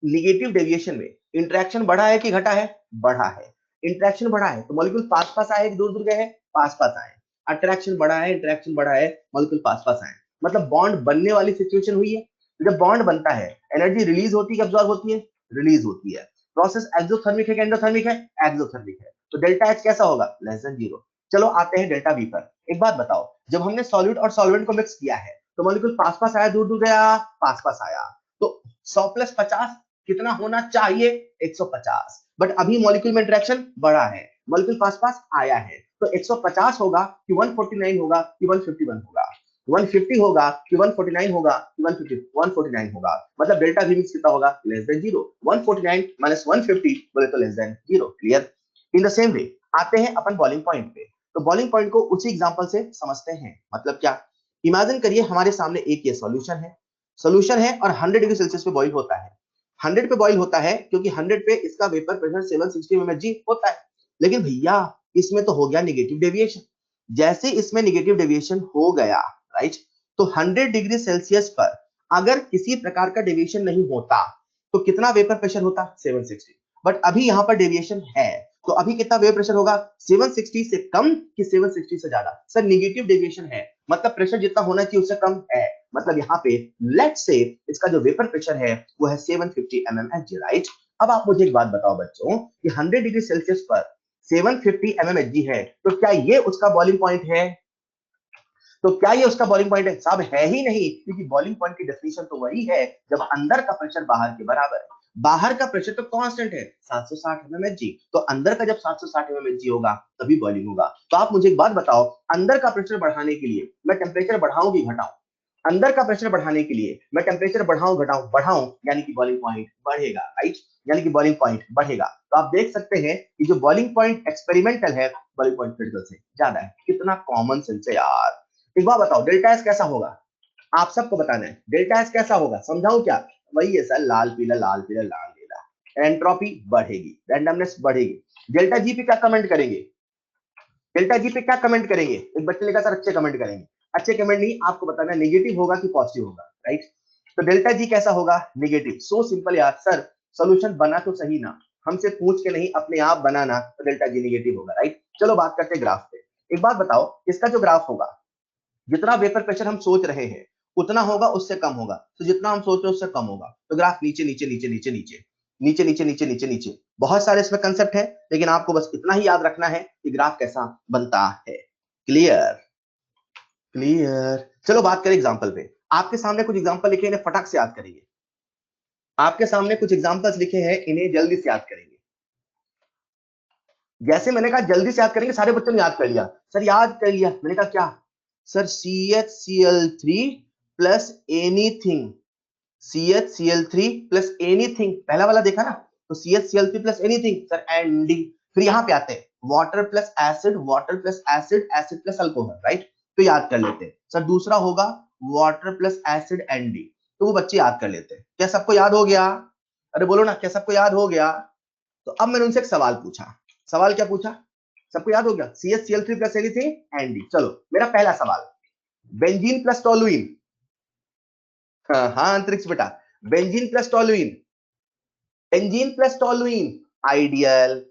निगेटिव डेविएशन में इंटरेक्शन बढ़ा है कि घटा है, बढ़ा है। इंटरेक्शन बढ़ा है तो मॉलिक्यूल पास पास आए कि दूर दूर गए हैं, पास पास आए। अट्रैक्शन बढ़ा है, इंटरेक्शन बढ़ा है, मॉलिक्यूल पास पास आए, मतलब बॉन्ड बनने वाली सिचुएशन हुई है। तो जब बॉन्ड बनता है, एनर्जी रिलीज होती है कि अब्सॉर्ब होती है, रिलीज होती है। प्रोसेस एक्सोथर्मिक है कि एंडोथर्मिक है, एक्सोथर्मिक है। तो डेल्टा एच कैसा होगा, लेस देन 0। चलो आते हैं डेल्टा बी पर। एक बात बताओ, जब हमने सॉल्यूट और सॉल्वेंट को मिक्स किया है तो मॉलिक्यूल पास पास आया, दूर दूर गया, पास पास आया। तो 100 प्लस 50 कितना होना चाहिए, 150। बट अभी मॉलिक्यूल में इंटरेक्शन बढ़ा है, मॉलिक्यूल पास पास आया है, तो 150 होगा कि 149 होगा कि 151 होगा, 150 होगा कि 149 होगा कि 149 होगा। मतलब डेल्टा वी मिक्स कितना होगा, लेस देन 0। 149 माइनस 150 बोले तो less than 0। Clear. In the same way आते हैं अपन बॉइलिंग पॉइंट पे। तो बॉइलिंग पॉइंट को उसी एग्जांपल से समझते हैं। मतलब क्या, इमेजिन करिए हमारे सामने एक ये सॉल्यूशन है और 100 डिग्री सेल्सियस पे बॉइल होता है। 100 पे बॉइल होता है क्योंकि 100 पे इसका वेपर प्रेशर 760 mmHg होता है। लेकिन भैया इसमें तो हो गया निगेटिव डेविएशन। जैसे इसमें निगेटिव डेविएशन हो गया, राइट, तो 100 डिग्री सेल्सियस पर अगर किसी प्रकार का डेविएशन नहीं होता तो कितना वेपर प्रेशर होता, 760। बट अभी यहां पर डेविएशन है, तो अभी कितना वेपर प्रेशर होगा, 760 से कम कि 760 से ज्यादा। सर निगेटिव डेविएशन है, मतलब प्रेशर जितना होना चाहिए उससे कम है। मतलब यहाँ पे लेट्स से इसका जो वेपर प्रेशर है वो है 750 mmHg, राइट। अब आप मुझे एक बात बताओ बच्चों कि 100 डिग्री सेल्सियस पर 750 mmHg है, तो क्या ये उसका बॉइलिंग पॉइंट है, तो क्या ये उसका बॉइलिंग पॉइंट है, साहब है ही नहीं। क्योंकि बॉइलिंग पॉइंट की डेफिनेशन तो वही है जब अंदर का प्रेशर बाहर के बराबर है। बाहर का प्रेशर तो कांस्टेंट है 760 mmHg, तो अंदर का जब 760 mmHg होगा तभी बॉइलिंग होगा। तो आप मुझे एक बात बताओ, अंदर का प्रेशर बढ़ाने के लिए मैं टेम्परेचर बढ़ाऊं कि घटाऊं, अंदर का प्रेशर बढ़ाने के लिए मैं टेम्परेचर बढ़ाऊं घटाऊं, बढ़ाऊं यानी कि बॉइलिंग पॉइंट बढ़ेगा, राइट, यानी कि बॉइलिंग पॉइंट बढ़ेगा। तो आप देख सकते हैं कि जो बॉइलिंग पॉइंट एक्सपेरिमेंटल है, बॉइलिंग पॉइंट क्रिटिकल से ज्यादा है। कितना कॉमन सेंस है यार। एक बात बताओ, डेल्टा एस कैसा होगा, आप सबको बताना है डेल्टा एस कैसा होगा, समझाऊं क्या, वही है सर, लाल पीला लाल पीला लाल नीला। एंट्रोपी बढ़ेगी, रैंडमनेस बढ़ेगी। डेल्टा जी पे क्या कमेंट करेंगे, डेल्टा जी पे क्या कमेंट करेंगे, एक बच्चे लिखा सर अच्छे कमेंट करेंगे। अच्छे कमेंट नहीं, आपको बताना नेगेटिव होगा कि पॉजिटिव होगा, राइट। तो डेल्टा जी कैसा होगा, नेगेटिव। सो सिंपल यार, सर सोल्यूशन बना तो सही ना, हमसे पूछ के नहीं अपने आप बनाना, तो डेल्टा जी नेगेटिव होगा, राइट। चलो बात करते हैं ग्राफ पे। एक बात बताओ, इसका जो ग्राफ होगा, जितना वेपर प्रेशर हम सोच रहे हैं उतना होगा, उससे कम होगा, तो जितना हम सोच रहे हैं उससे कम होगा, तो ग्राफ नीचे नीचे नीचे नीचे नीचे नीचे नीचे नीचे नीचे नीचे। बहुत सारे इसमें कंसेप्ट है, लेकिन आपको बस इतना ही याद रखना है कि ग्राफ कैसा बनता है। क्लियर? क्लियर। चलो बात करें एग्जांपल पे। आपके सामने कुछ एग्जांपल लिखे, इन्हें फटाक से याद करेंगे। आपके सामने कुछ एग्जांपल्स लिखे हैं, इन्हें जल्दी से याद करेंगे। जैसे मैंने कहा जल्दी से याद करेंगे, सारे बच्चों ने याद कर लिया। सर याद कर लिया, मैंने कहा क्या sir? CHCl3 plus anything, CHCl3 plus anything, पहला वाला देखा ना, तो CHCl3 plus anything sir ND. फिर यहां पे आते हैं water plus acid, water plus acid, acid plus alcohol, right? तो याद कर लेते हैं। सर दूसरा होगा वाटर प्लस एसिड एनडी, तो वो बच्चे याद कर लेते हैं। क्या सबको याद हो गया? अरे बोलो ना, क्या सबको याद हो गया? तो अब मैंने उनसे एक सवाल पूछा। सवाल क्या पूछा? सबको याद हो गया? CHCl3 plus anything ND. चलो मेरा पहला सवाल, बेंजीन प्लस टोलुइन। हाँ अंतरिक्ष बेटा, benzene plus toluene, benzene plus toluene ideal.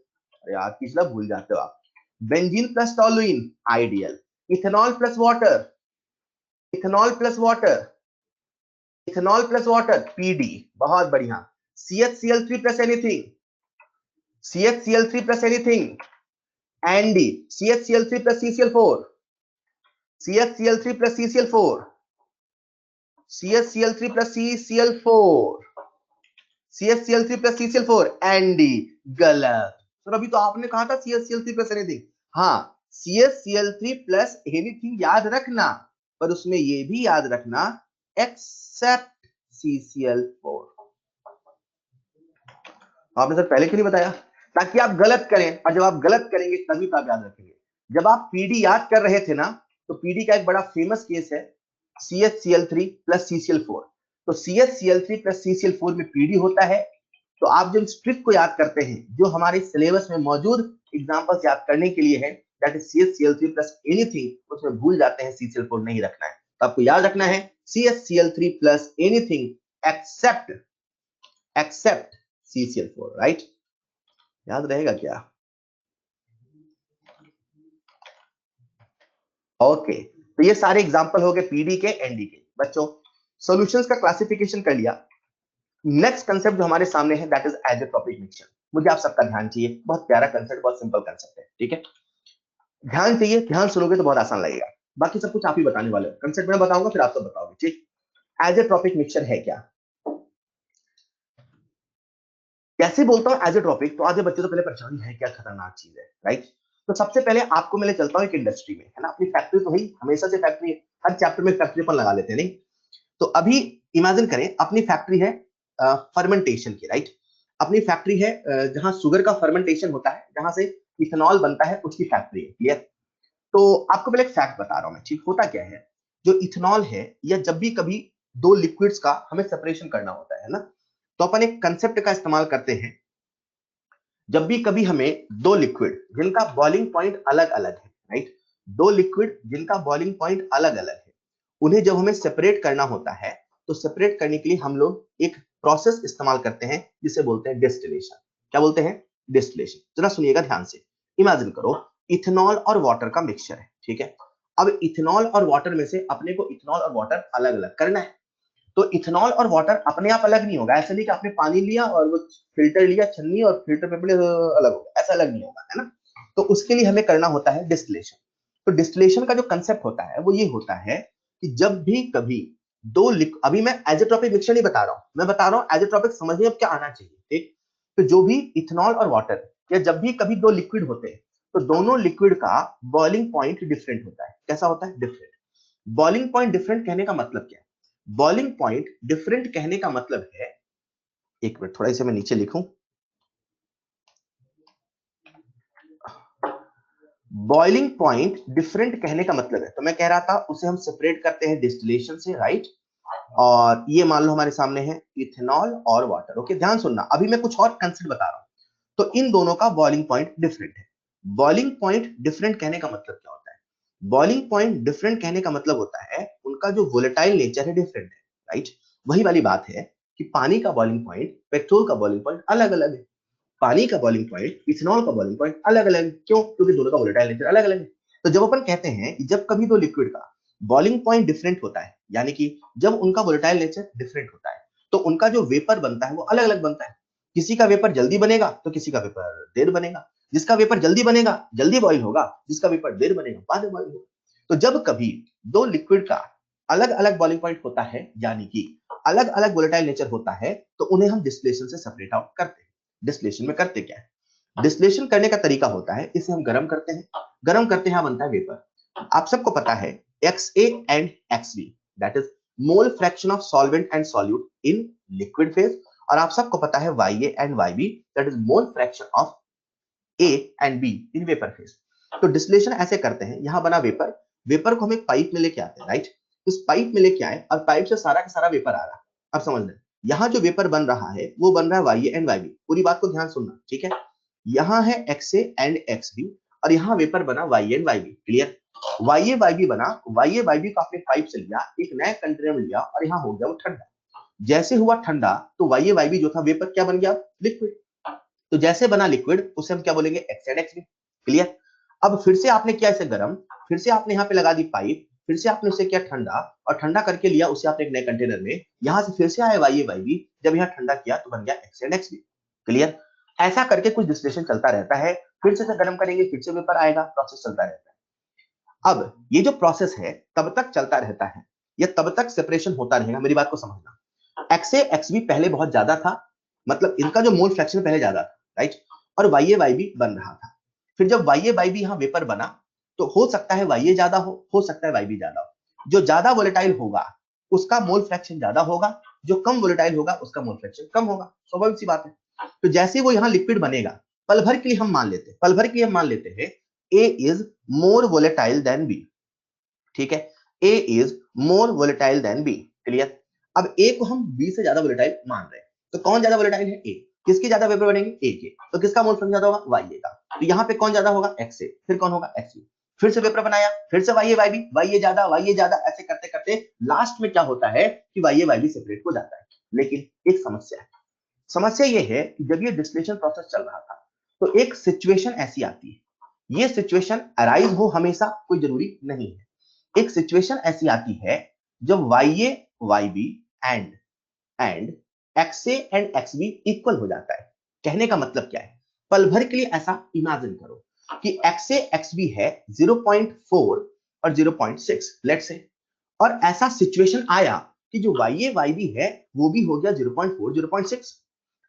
यार पिछला भूल जाते हो आप। Benzene plus toluene ideal. Ethanol plus water, ethanol plus water, ethanol plus water PD, बहुत बढ़िया। CHCl3 plus anything, CHCl3 plus anything ND, CHCl3 plus CCl4, CHCl3 plus CCl4, CHCl3 plus CCl4, CHCl3 plus CCl4 ND. गलत। तो अभी तो आपने कहा था CHCl3 plus anything. हाँ, CHCl3 प्लस एनीथिंग याद रखना, पर उसमें ये भी याद रखना एक्सेप्ट CCl4। आपने सर पहले क्यों नहीं बताया? ताकि आप गलत करें, और जब आप गलत करेंगे तभी तो आप याद रखेंगे। जब आप पीडी याद कर रहे थे ना, तो पीडी का एक बड़ा फेमस केस है CHCl3 प्लस CCl4। तो CHCl3 प्लस CCl4 में पीडी होता है। तो आप जब स्ट्रिक को याद करते हैं, जो हमारे सिलेबस में मौजूद एग्जांपल्स याद करने के लिए है, that is CHCl3 plus anything, उसमें भूल जाते हैं CCl4 नहीं रखना है। तो आपको याद रखना है CHCl3 plus anything except, except CCl4, right? याद रहेगा क्या? ओके, तो ये सारे एग्जांपल हो गए पीडी के, एनडी के। बच्चों सॉल्यूशंस का क्लासिफिकेशन कर लिया। नेक्स्ट कंसेप्ट जो हमारे सामने है दैट इज आइसोट्रोपिक मिक्सचर। मुझे आप सबका ध्यान चाहिए, बहुत प्यारा कंसेप्ट, बहुत सिंपल कंसेप्ट है, ठीक है? ध्यान चाहिए, ध्यान सुनोगे तो बहुत आसान लगेगा। बाकी सब कुछ आप ही बताने वाले हो, कंसेप्ट मैं बताऊंगा फिर आप सब बताओगे, ठीक? आइसोट्रोपिक मिक्सचर है क्या? कैसे बोलता हूं आइसोट्रोपिक, तो आधे बच्चे तो पहले परेशान है, क्या खतरनाक चीज है, राइट? तो सबसे पहले आपको मैं ले चलता हूं एक इंडस्ट्री में, है ना? अपनी फैक्ट्री तो ही हमेशा से फैक्ट्री, हर चैप्टर में फैक्ट्री पर लगा लेते हैं, नहीं? तो अभी इमेजिन करें अपनी फैक्ट्री है फर्मेंटेशन की, राइट? अपनी फैक्ट्री है जहां शुगर का फर्मेंटेशन होता है, जहां से इथेनॉल बनता है, उसकी फैक्ट्री है, क्लियर? तो आपको पहले एक फैक्ट बता रहा हूं मैं, ठीक? होता क्या है, जो इथेनॉल है, या जब भी कभी दो लिक्विड्स का हमें सेपरेशन करना होता है ना, तो अपन एक कंसेप्ट का इस्तेमाल करते हैं। जब भी कभी हमें दो लिक्विड जिनका बॉइलिंग पॉइंट अलग अलग है, राइट? दो लिक्विड जिनका बॉइलिंग पॉइंट अलग अलग है, उन्हें जब हमें सेपरेट करना होता है, तो सेपरेट करने के लिए हम लोग एक प्रोसेस इस्तेमाल करते हैं जिसे बोलते हैं डिस्टिलेशन। क्या बोलते हैं? डिस्टिलेशन। जरा सुनिएगा ध्यान से। इमेजिन करो इथेनॉल और वाटर का मिक्सचर है, ठीक है? अब इथेनॉल और वाटर में से अपने को इथेनॉल और वाटर अलग अलग करना है। तो इथेनॉल और वाटर अपने आप अलग नहीं होगा। ऐसा नहीं कि आपने पानी लिया और वो फिल्टर लिया छन्नी और फिल्टर पेपर अलग होगा, ऐसा अलग नहीं होगा, है ना? तो उसके लिए हमें करना होता है डिस्टिलेशन। तो डिस्टिलेशन का जो कंसेप्ट होता है वो ये होता है कि जब भी कभी दो अभी मैं एजेट्रोपिक मिक्सचर नहीं बता रहा हूं, मैं बता रहा हूं एजेट्रोपिक, समझिए अब क्या आना चाहिए, ठीक? तो जो भी इथेनॉल और वाटर, या जब भी कभी दो लिक्विड होते हैं, तो दोनों लिक्विड का बॉइलिंग पॉइंट डिफरेंट होता है। कैसा होता है? डिफरेंट। बॉइलिंग पॉइंट डिफरेंट कहने का मतलब क्या है? बॉइलिंग पॉइंट डिफरेंट कहने का मतलब है, एक मिनट थोड़ा इसे मैं नीचे लिखूं। बॉइलिंग पॉइंट डिफरेंट कहने का मतलब है, तो मैं कह रहा था उसे हम सेपरेट करते हैं डिस्टिलेशन से, राइट? और ये मान लो हमारे सामने है इथेनॉल और वाटर। ओके, ध्यान सुनना, अभी मैं कुछ और कंसेप्ट बता रहा हूं। तो इन दोनों का बॉइलिंग पॉइंट डिफरेंट है। बॉइलिंग पॉइंट डिफरेंट कहने का मतलब क्या होता है? बॉइलिंग पॉइंट डिफरेंट कहने का मतलब होता है उनका जो वोलेटाइल नेचर है डिफरेंट है, राइट? वही वाली बात है कि पानी का बॉइलिंग पॉइंट, पेट्रोल का बॉइलिंग पॉइंट अलग अलग है। पानी का बॉइलिंग पॉइंट, इथेनॉल का बॉइलिंग पॉइंट अलग अलग। क्यों? क्योंकि दोनों का वोलेटाइल नेचर अलग अलग है। तो जब अपन कहते हैं कि जब कभी दो लिक्विड का बॉइलिंग पॉइंट डिफरेंट होता है, यानी कि जब उनका वोलेटाइल नेचर डिफरेंट होता है, तो उनका जो वेपर बनता है वो अलग अलग बनता है। किसी का वेपर जल्दी बनेगा तो किसी का वेपर देर बनेगा। जिसका वेपर जल्दी बनेगा जल्दी बॉइल होगा, जिसका वेपर देर बनेगा बाद में बॉइल होगा। तो जब कभी दो लिक्विड का अलग अलग बॉइलिंग पॉइंट होता है, यानी कि अलग अलग वोलेटाइल नेचर होता है, तो उन्हें हम डिस्टिलेशन से सेपरेट आउट करते हैं। डिस्टिलेशन में करते क्या है? डिस्टिलेशन करने का तरीका होता है, इसे हम गर्म करते हैं, गर्म करते हैं, बनता है वेपर। आप सबको पता है XA and XB, that is mole fraction of solvent and solute in liquid phase. और आप सबको पता है YA and YB, that is mole fraction of A and B in vapour phase. तो डिस्टिलेशन ऐसे करते हैं, यहां बना वेपर, वेपर को हम एक पाइप में लेके आते हैं, राइट। इस पाइप में लेके आए और पाइप से सारा का सारा वेपर आ रहा है। अब समझ लें, यहाँ जो वेपर बन रहा है वो बन रहा है YA एंड YB। पूरी बात को ध्यान सुनना, ठीक है। यहाँ है XA एंड XB और यहाँ वेपर बना YA and YB। Clear? YA YB बना, YA YB को आपने पाइप से लिया, एक नया कंटेनर में लिया और यहाँ हो गया वो ठंडा। जैसे हुआ ठंडा तो YA YB जो था वेपर क्या बन गया? लिक्विड। तो जैसे बना लिक्विड उसे हम क्या बोलेंगे? X and x. क्लियर? अब फिर से आपने किया इसे गर्म, फिर से आपने यहाँ पे लगा दी पाइप, फिर से आपने उसे किया ठंडा और ठंडा करके लिया उसे आपने एक नए कंटेनर में, यहां से फिर से आया YA YB, जब यहाँ ठंडा किया तो बन गया एक्स एंड एक्स। क्लियर? ऐसा करके कुछ डिस्टिलेशन चलता रहता है, फिर से गर्म करेंगे, फिर से वेपर आएगा, प्रोसेस चलता रहता है। अब ये जो प्रोसेस है तब तक चलता रहता है, या तब तक सेपरेशन होता रहेगा। मेरी बात को समझना, एक्स ए एक्स बी पहले बहुत ज्यादा था, मतलब इनका जो मोल फ्रैक्शन पहले ज्यादा था, राइट, और YA YB बन रहा था। फिर जब YA YB यहाँ वेपर बना तो हो सकता है YA ज्यादा हो सकता है YB ज्यादा हो। जो ज्यादा वोलेटाइल होगा उसका मोल फ्रैक्शन ज्यादा होगा, जो कम वोलेटाइल होगा उसका मोल फ्रैक्शन कम होगा। स्वाभाविक सी बात है। तो जैसे वो यहाँ लिक्विड बनेगा, पल भर के लिए हम मान लेते हैं, पल भर के लिए हम मान लेते हैं A is more volatile than B। ठीक है, A is more volatile than B। Clear? अब A को हम B से ज्यादा वोलेटाइल मान रहे हैं, तो कौन ज्यादा वोलेटाइल है? A। किसके ज्यादा वेपर बनेंगे? A के। तो किसका मोल फ्रैक्शन ज्यादा होगा? YA का। तो यहाँ पे कौन ज्यादा होगा? XA। फिर कौन होगा? XB। फिर से वेपर बनाया, फिर से YA YB, YA ज्यादा, ऐसे करते करते लास्ट में क्या होता है कि YA YB सेपरेट हो जाता है। लेकिन एक समस्या है, समस्या ये है कि जब ये डिस्टिलेशन प्रोसेस चल रहा था तो एक सिचुएशन ऐसी आती है, ये सिचुएशन अराइज हो हमेशा कोई जरूरी नहीं है। एक सिचुएशन ऐसी आती है जब YA YB and XA and XB equal हो जाता है। कहने का मतलब क्या है? पल भर के लिए ऐसा इमेजिन करो कि XA XB है 0.4 और 0.6 लेट्स से, और ऐसा सिचुएशन आया कि जो YA YB है वो भी हो गया 0.4 0.6।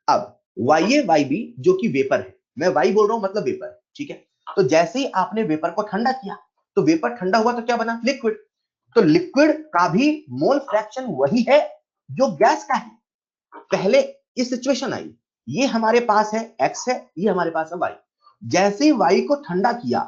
अब YA YB जो कि वेपर है, मैं Y बोल रहा हूं मतलब वेपर है, ठीक है। तो जैसे ही आपने वेपर को ठंडा किया तो वेपर ठंडा हुआ तो क्या बना? लिक्विड। तो लिक्विड का भी मोल फ्रैक्शन वही है जो गैस का है। पहले इस सिचुएशन आई, ये हमारे पास है X है, ये हमारे पास है Y। जैसे ही Y को ठंडा किया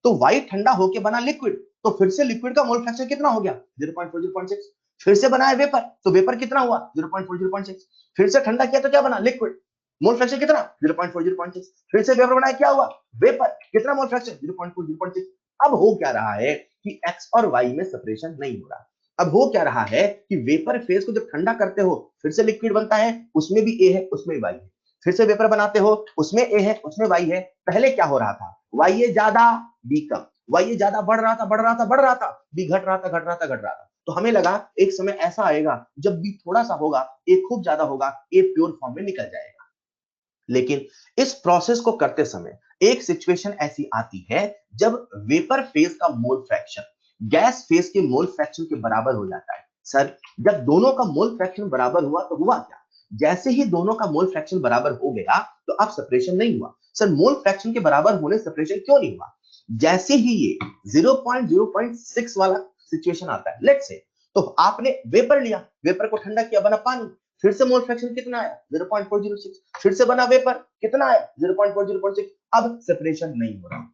तो Y ठंडा होके बना लिक्विड, तो फिर से लिक्विड का मोल फ्रैक्शन कितना हो गया? 0.4 0.6। फिर से बनाया वेपर, तो वेपर कितना हुआ? 0.4 0.6। फिर से ठंडा किया तो क्या बना? लिक्विड। मोल फ्रैक्शन कितना? 0.4 0.6। फिर से वेपर बनाया, क्या हुआ? वेपर। कितना मोल फ्रैक्शन? 0.4 0.6। अब हो क्या रहा है कि X और Y में सेपरेशन नहीं हो रहा। अब हो क्या रहा है कि वेपर फेज को जब ठंडा करते हो फिर से लिक्विड बनता है, उसमें भी A है उसमें भी Y है। फिर से वेपर बनाते हो, उसमें A है उसमें Y है। पहले क्या हो रहा था? YA ज्यादा B कम, YA ज्यादा बढ़ रहा था बढ़ रहा था बढ़ रहा था, B घट रहा था घट रहा था घट रहा था। तो हमें लगा एक समय ऐसा आएगा जब B थोड़ा सा होगा, A खूब ज्यादा होगा, A प्योर फॉर्म में निकल जाएगा। लेकिन इस प्रोसेस को करते समय एक सिचुएशन ऐसी आती है जब वेपर फेज का मोल फ्रैक्शन गैस फेज के मोल फ्रैक्शन के बराबर हो जाता है। सर, जब दोनों का मोल फ्रैक्शन बराबर हुआ तो हुआ क्या? जैसे ही दोनों का मोल फ्रैक्शन बराबर हो गया तो अब सेपरेशन नहीं हुआ। सर, मोल फ्रैक्शन के बराबर होने सेपरेशन क्यों नहीं हुआ? जैसे ही ये 0.0.6 वाला सिचुएशन आता है, लेट्स से, तो आपने वेपर लिया, वेपर को ठंडा किया, बना पानी। फिर से मोल फ्रैक्शन कितना आया? 0.406। फिर से बना वेपर, कितना आया? 0.406। अब सेपरेशन नहीं हो रहा।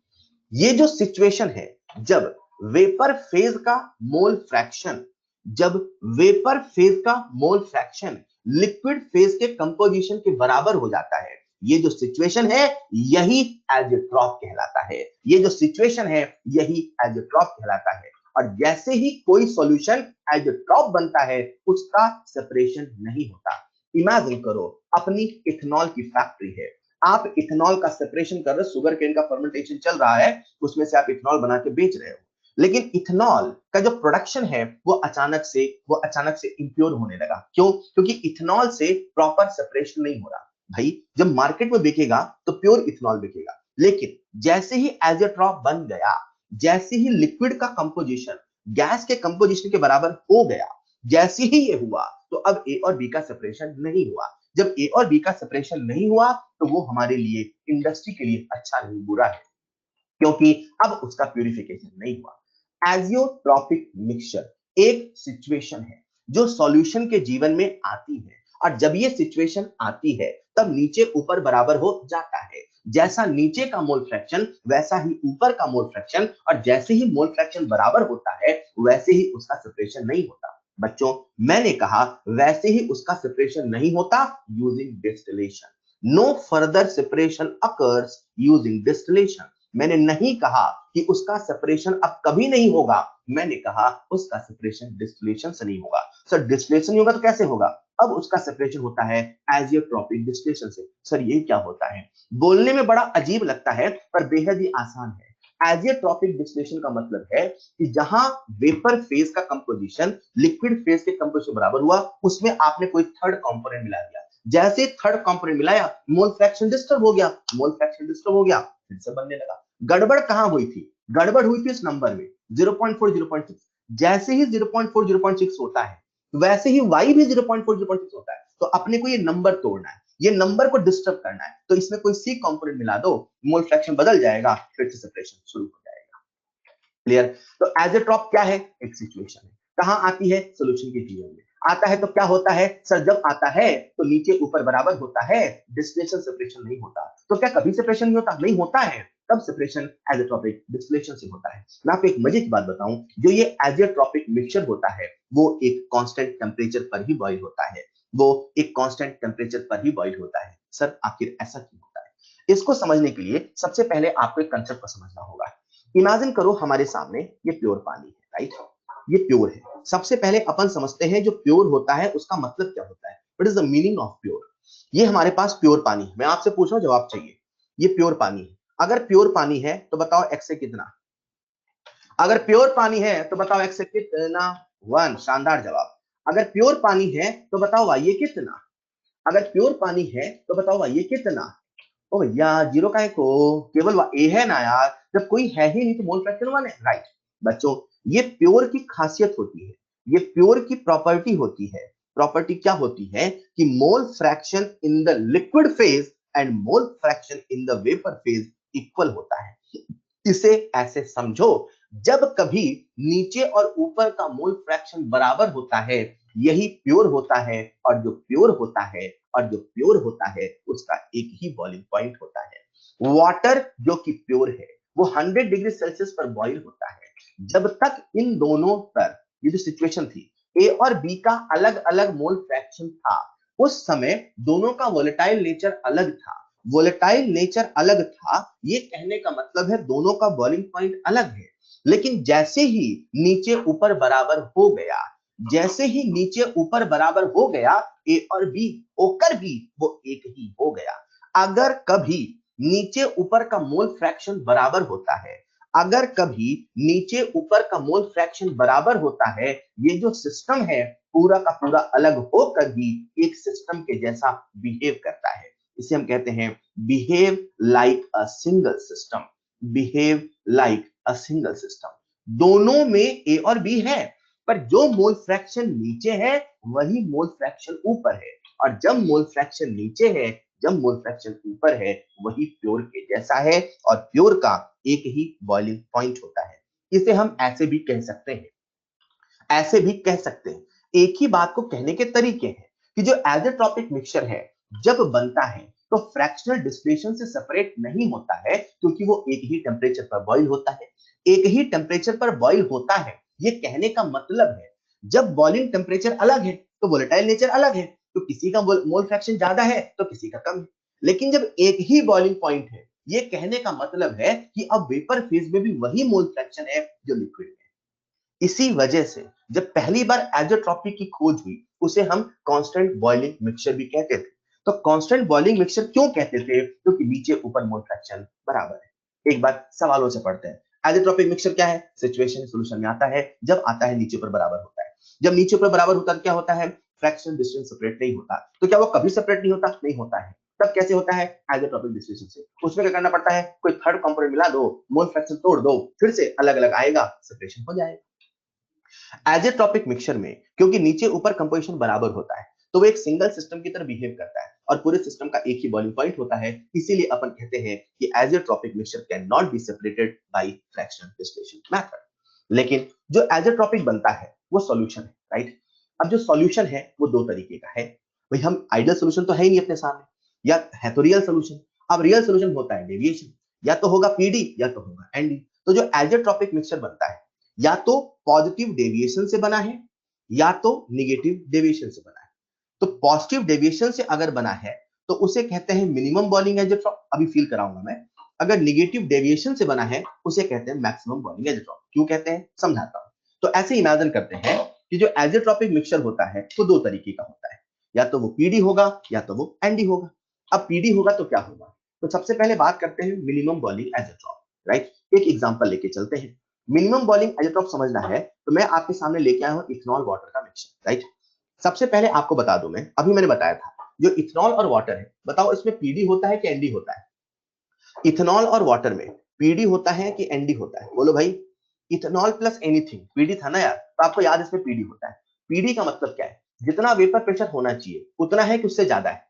ये जो सिचुएशन है जब वेपर फेज का मोल फ्रैक्शन जब वेपर फेज का मोल फ्रैक्शन लिक्विड फेज के कंपोजिशन के बराबर हो जाता है, ये जो सिचुएशन है यही एज़ोट्रॉप कहलाता है। ये जो सिचुएशन है यही एज़ोट्रॉप कहलाता है। और जैसे ही कोई सॉल्यूशन एज़ोट्रॉप बनता है उसका सेपरेशन नहीं होता। इमेजिन करो, अपनी इथेनॉल की फैक्ट्री है, आप इथेनॉल का सेपरेशन कर रहे हो, शुगर केन का फर्मेंटेशन चल रहा है, उसमें से आप इथेनॉल बना के बेच रहे हो, लेकिन इथेनॉल का जो प्रोडक्शन है वो अचानक से इंप्योर होने लगा। क्यों? क्योंकि इथेनॉल से प्रॉपर सेपरेशन नहीं हो रहा। भाई जब मार्केट में बिकेगा तो प्योर इथेनॉल बिकेगा, लेकिन जैसे ही एजेट्रॉप बन गया, जैसे ही लिक्विड का कंपोजिशन गैस के कंपोजिशन के बराबर हो गया, जैसे ही ये हुआ तो अब ए और बी का सेपरेशन नहीं हुआ। जब ए और बी का सेपरेशन नहीं हुआ तो वो हमारे लिए, इंडस्ट्री के लिए अच्छा नहीं बुरा है, क्योंकि अब उसका प्यूरिफिकेशन नहीं हुआ। एजियोट्रॉपिक मिक्सचर एक सिचुएशन है जो सॉल्यूशन के जीवन में आती है, और जब ये सिचुएशन आती है तब नीचे ऊपर बराबर हो जाता है। जैसा नीचे का मोल फ्रैक्शन वैसा ही ऊपर का मोल फ्रैक्शन, और जैसे ही मोल फ्रैक्शन बराबर होता है वैसे ही उसका सेपरेशन नहीं होता। बच्चों मैंने कहा वैसे ही उसका सेपरेशन नहीं होता using distillation. No further separation occurs using distillation. मैंने नहीं कहा कि उसका सेपरेशन अब कभी नहीं होगा, मैंने कहा उसका सेपरेशन डिस्टिलेशन से नहीं होगा। सर डिस्टिलेशन नहीं होगा तो कैसे होगा? अब उसका सेपरेशन होता है एजियोट्रॉपिक डिस्टिलेशन से। सर ये क्या होता है? बोलने में बड़ा अजीब लगता है पर बेहद ही आसान है। एजियोट्रॉपिक डिस्टिलेशन का मतलब है कि जहां वेपर फेज का कंपोजिशन लिक्विड फेज के कंपोजिशन बराबर हुआ, उसमें आपने कोई थर्ड कंपोनेंट मिला दिया। जैसे थर्ड कंपोनेंट मिलाया, मोल फ्रैक्शन डिस्टर्ब हो गया, मोल फ्रैक्शन डिस्टर्ब हो गया, फिर से बनने लगा। गड़बड़ कहां हुई थी? गड़बड़ हुई थी इस नंबर में, 0.4 0.6। जैसे ही 0.4 0.6 होता है वैसे ही y भी 0.4 0.6 होता है। तो अपने को ये नंबर तोड़ना है, ये नंबर को डिस्टर्ब करना है, तो इसमें कोई सी कंपोनेंट मिला दो, मोल फ्रैक्शन बदल जाएगा, फिर से सेपरेशन शुरू हो जाएगा। क्लियर? तो एजेट्रॉप क्या है? एक सिचुएशन है। कहां आती है? सोल्यूशन के जीवन में आता है। तो क्या होता है? सर जब आता है तो नीचे ऊपर बराबर होता है, डिस्टिलेशन सेपरेशन नहीं होता। तो क्या कभी सेपरेशन नहीं होता? नहीं होता है। तब सेपरेशन एजेट्रॉपिक डिस्टिलेशन से होता है। मैं आपको एक मजे की बात बताऊं, जो ये एजेट्रॉपिक मिक्सचर होता है वो एक कांस्टेंट टेम्परेचर पर ही बॉईल होता है, वो एक कांस्टेंट टेम्परेचर पर ही बॉईल होता है। सर आखिर ऐसा क्यों होता है? इसको समझने के लिए सबसे पहले आपको एक कंसेप्ट को समझना होगा। इमेजिन करो हमारे सामने ये प्योर पानी है, राइट? ये प्योर है। सबसे पहले अपन समझते हैं जो प्योर होता है उसका मतलब क्या होता है। What is the meaning of pure? ये हमारे पास प्योर पानी है। मैं आपसे पूछ रहा हूं, जवाब चाहिए। ये प्योर पानी है। अगर प्योर पानी है तो बताओ एक्स से कितना? अगर प्योर पानी है तो बताओ एक्स से कितना? 1। शानदार जवाब। अगर प्योर पानी है तो बताओ वाई ये कितना? अगर प्योर पानी है तो बताओ वाई ये कितना? ओ भैया जीरो का है को, केवल ए है ना यार, जब कोई है ही नहीं तो मोल फ्रैक्शन 1 है, राइट? बच्चों ये प्योर की खासियत होती है, ये प्योर की प्रॉपर्टी होती है। प्रॉपर्टी क्या होती है कि mole fraction in the liquid phase and mole fraction in the vapour phase equal होता है। इसे ऐसे समझो, जब कभी नीचे और ऊपर का मोल फ्रैक्शन बराबर होता है यही प्योर होता है, और जो प्योर होता है उसका एक ही बॉइलिंग पॉइंट होता है। वाटर जो कि प्योर है वो 100 डिग्री सेल्सियस पर बॉइल होता है। जब तक इन दोनों पर, ये जो सिचुएशन थी, ए और बी का अलग अलग मोल फ्रैक्शन था, उस समय दोनों का वोलेटाइल नेचर अलग था। वोलेटाइल नेचर अलग था, ये कहने का मतलब है दोनों का बॉइलिंग पॉइंट अलग है। लेकिन जैसे ही नीचे ऊपर बराबर हो गया, जैसे ही नीचे ऊपर बराबर हो गया, ए और बी होकर भी वो एक ही हो गया। अगर कभी नीचे ऊपर का मोल फ्रैक्शन बराबर होता है, अगर कभी नीचे ऊपर का मोल फ्रैक्शन बराबर होता है, ये जो सिस्टम है पूरा का पूरा अलग होकर भी एक सिस्टम के जैसा बिहेव करता है। इसे हम कहते हैं behave like a single system. Behave like a single system. दोनों में ए और बी है, पर जो मोल फ्रैक्शन नीचे है वही मोल फ्रैक्शन ऊपर है, और जब मोल फ्रैक्शन नीचे है, जब मोल फ्रैक्शन ऊपर है, वही प्योर के जैसा है, और प्योर का एक ही बॉइलिंग पॉइंट होता है। इसे हम ऐसे भी कह सकते हैं, ऐसे भी कह सकते हैं। एक ही बात को कहने के तरीके हैं कि जो एजेट्रॉपिक मिक्सचर है जब बनता है तो फ्रैक्शनल डिस्टिलेशन से सेपरेट नहीं होता है, क्योंकि वो एक ही टेम्परेचर पर बॉइल होता है। एक ही टेम्परेचर पर बॉइल होता है, ये कहने का मतलब है जब बॉइलिंग टेम्परेचर अलग है तो वोलेटाइल नेचर अलग है, तो किसी का मोल फ्रैक्शन ज्यादा है तो किसी का कम है। लेकिन जब एक ही बॉइलिंग पॉइंट है, ये कहने का मतलब है कि अब वेपर फेज में भी वही मोल फ्रैक्शन है जो लिक्विड है। इसी वजह से जब पहली बार एजोट्रॉपी की खोज हुई, उसे हम कांस्टेंट बॉइलिंग मिक्सचर भी कहते थे। तो कांस्टेंट बॉइलिंग मिक्सचर क्यों कहते थे? क्योंकि नीचे ऊपर मोल फ्रैक्शन बराबर है। एक बार सवालों से पढ़ते हैं। आइसोट्रोपिक मिक्सचर क्या है? सिचुएशन सॉल्यूशन में आता है जब आता है नीचे ऊपर बराबर होता है। जब नीचे ऊपर बराबर होता है क्या होता है? फ्रैक्शन डिस्टेंस सेपरेट नहीं होता। तो क्या वो कभी सेपरेट नहीं होता? नहीं होता है। तब कैसे होता है? आइसोट्रोपिक डिस्ट्रीब्यूशन से। उसमें क्या करना पड़ता है? कोई थर्ड कंपोनेंट मिला दो, मोल फ्रैक्शन तोड़ दो, फिर से अलग अलग आएगा, सेपरेशन हो जाएगा। आइसोट्रोपिक मिक्सचर में क्योंकि नीचे ऊपर कंपोजिशन बराबर होता है तो वो एक सिंगल सिस्टम की तरह बिहेव करता है और पूरे सिस्टम का एक ही बॉइलिंग पॉइंट होता है। इसीलिए अपन कहते हैं कि isotropic mixture can not be separated by fractional distillation method. लेकिन जो आइसोट्रोपिक बनता है वो सॉल्यूशन है, राइट? अब जो सॉल्यूशन है वो दो तरीके का है। भाई हम आइडियल सॉल्यूशन तो है ही नहीं अपने सामने, या है तो रियल सॉल्यूशन। अब रियल सॉल्यूशन होता है डेविएशन, या तो होगा पीडी या तो होगा एनडी। तो जो आइसोट्रोपिक मिक्सचर बनता है या तो पॉजिटिव डेविएशन से बना है या तो निगेटिव डेविएशन से बना है। तो पॉजिटिव डेविएशन से अगर बना है तो उसे कहते हैं मिनिमम बॉइलिंग आइसोट्रोप, अभी फील कराऊंगा मैं। अगर निगेटिव डेविएशन से बना है उसे कहते हैं मैक्सिमम बॉइलिंग आइसोट्रोप। क्यों कहते हैं समझाता हूं। तो ऐसे इमेजिन करते हैं कि जो आइसोट्रोपिक मिक्सचर होता है वो दो तरीके का होता है, या तो वो पीडी होगा या तो वो एनडी होगा। अब पीडी होगा तो क्या होगा? तो सबसे पहले बात करते हैं मिनिमम बॉइलिंग आइसोट्रोप, राइट? एक एग्जांपल लेके चलते हैं। मिनिमम बॉइलिंग आइसोट्रोप समझना है तो मैं आपके सामने लेके आया हूं इथेनॉल वाटर का मिक्सचर, राइट? सबसे पहले आपको बता दूं, मैं अभी मैंने बताया था जो इथेनॉल और वाटर है, बताओ इसमें पीडी होता है कि एनडी होता है? इथेनॉल और वाटर में पीडी होता है कि एनडी होता है? बोलो भाई। इथेनॉल प्लस एनीथिंग पीडी था ना यार, तो आपको याद इसमें पीडी होता है। पीडी का मतलब क्या है? जितना वेपर प्रेशर होना चाहिए उतना है कि उससे ज्यादा है?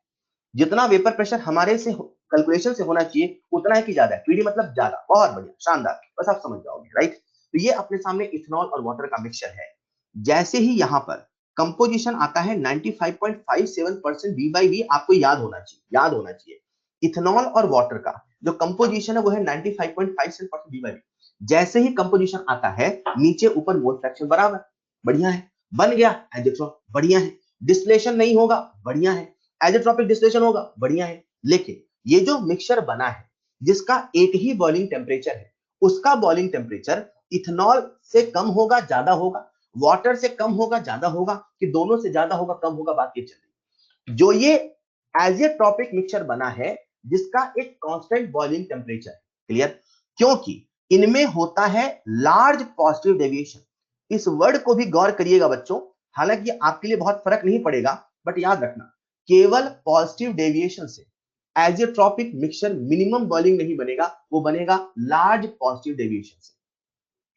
जितना वेपर प्रेशर हमारे से कैलकुलेशन से होना चाहिए उतना है कि ज्यादा है? पीडी मतलब ज्यादा। बहुत बढ़िया, शानदार, बस आप समझ जाओगे, राइट? तो ये अपने सामने इथेनॉल और वाटर का मिक्सचर है। जैसे ही यहां पर कंपोजिशन आता है 95.57% वी बाई वी, आपको याद होना चाहिए, याद होना चाहिए। इथेनॉल और वाटर का जो कंपोजिशन है वो है 95.57% वी बाई वी। जैसे ही कंपोजिशन आता है नीचे ऊपर मोल फ्रैक्शन बराबर, बढ़िया है, बन गया एजेट्रॉप, बढ़िया है। डिस्टिलेशन नहीं होगा, बढ़िया है। एजेट्रोपिक डिस्टिलेशन होगा, बढ़िया है। लेकिन ये जो मिक्सचर बना है जिसका एक ही बॉइलिंग टेम्परेचर है, उसका बॉइलिंग टेम्परेचर इथेनॉल से कम होगा ज्यादा होगा, वाटर से कम होगा ज्यादा होगा, कि दोनों से ज्यादा होगा कम होगा, बात ये चल रही। जो ये एजेट्रोपिक मिक्सचर बना है जिसका एक कांस्टेंट बॉइलिंग टेम्परेचर है, क्लियर? क्योंकि इनमें होता है लार्ज पॉजिटिव डेविएशन। इस वर्ड को भी गौर करिएगा बच्चों, हालांकि आपके लिए बहुत फर्क नहीं पड़ेगा, बट याद रखना केवल पॉजिटिव डेविएशन से एजेट्रोपिक मिक्सचर मिनिमम बॉइलिंग नहीं बनेगा, वो बनेगा लार्ज पॉजिटिव डेविएशन से।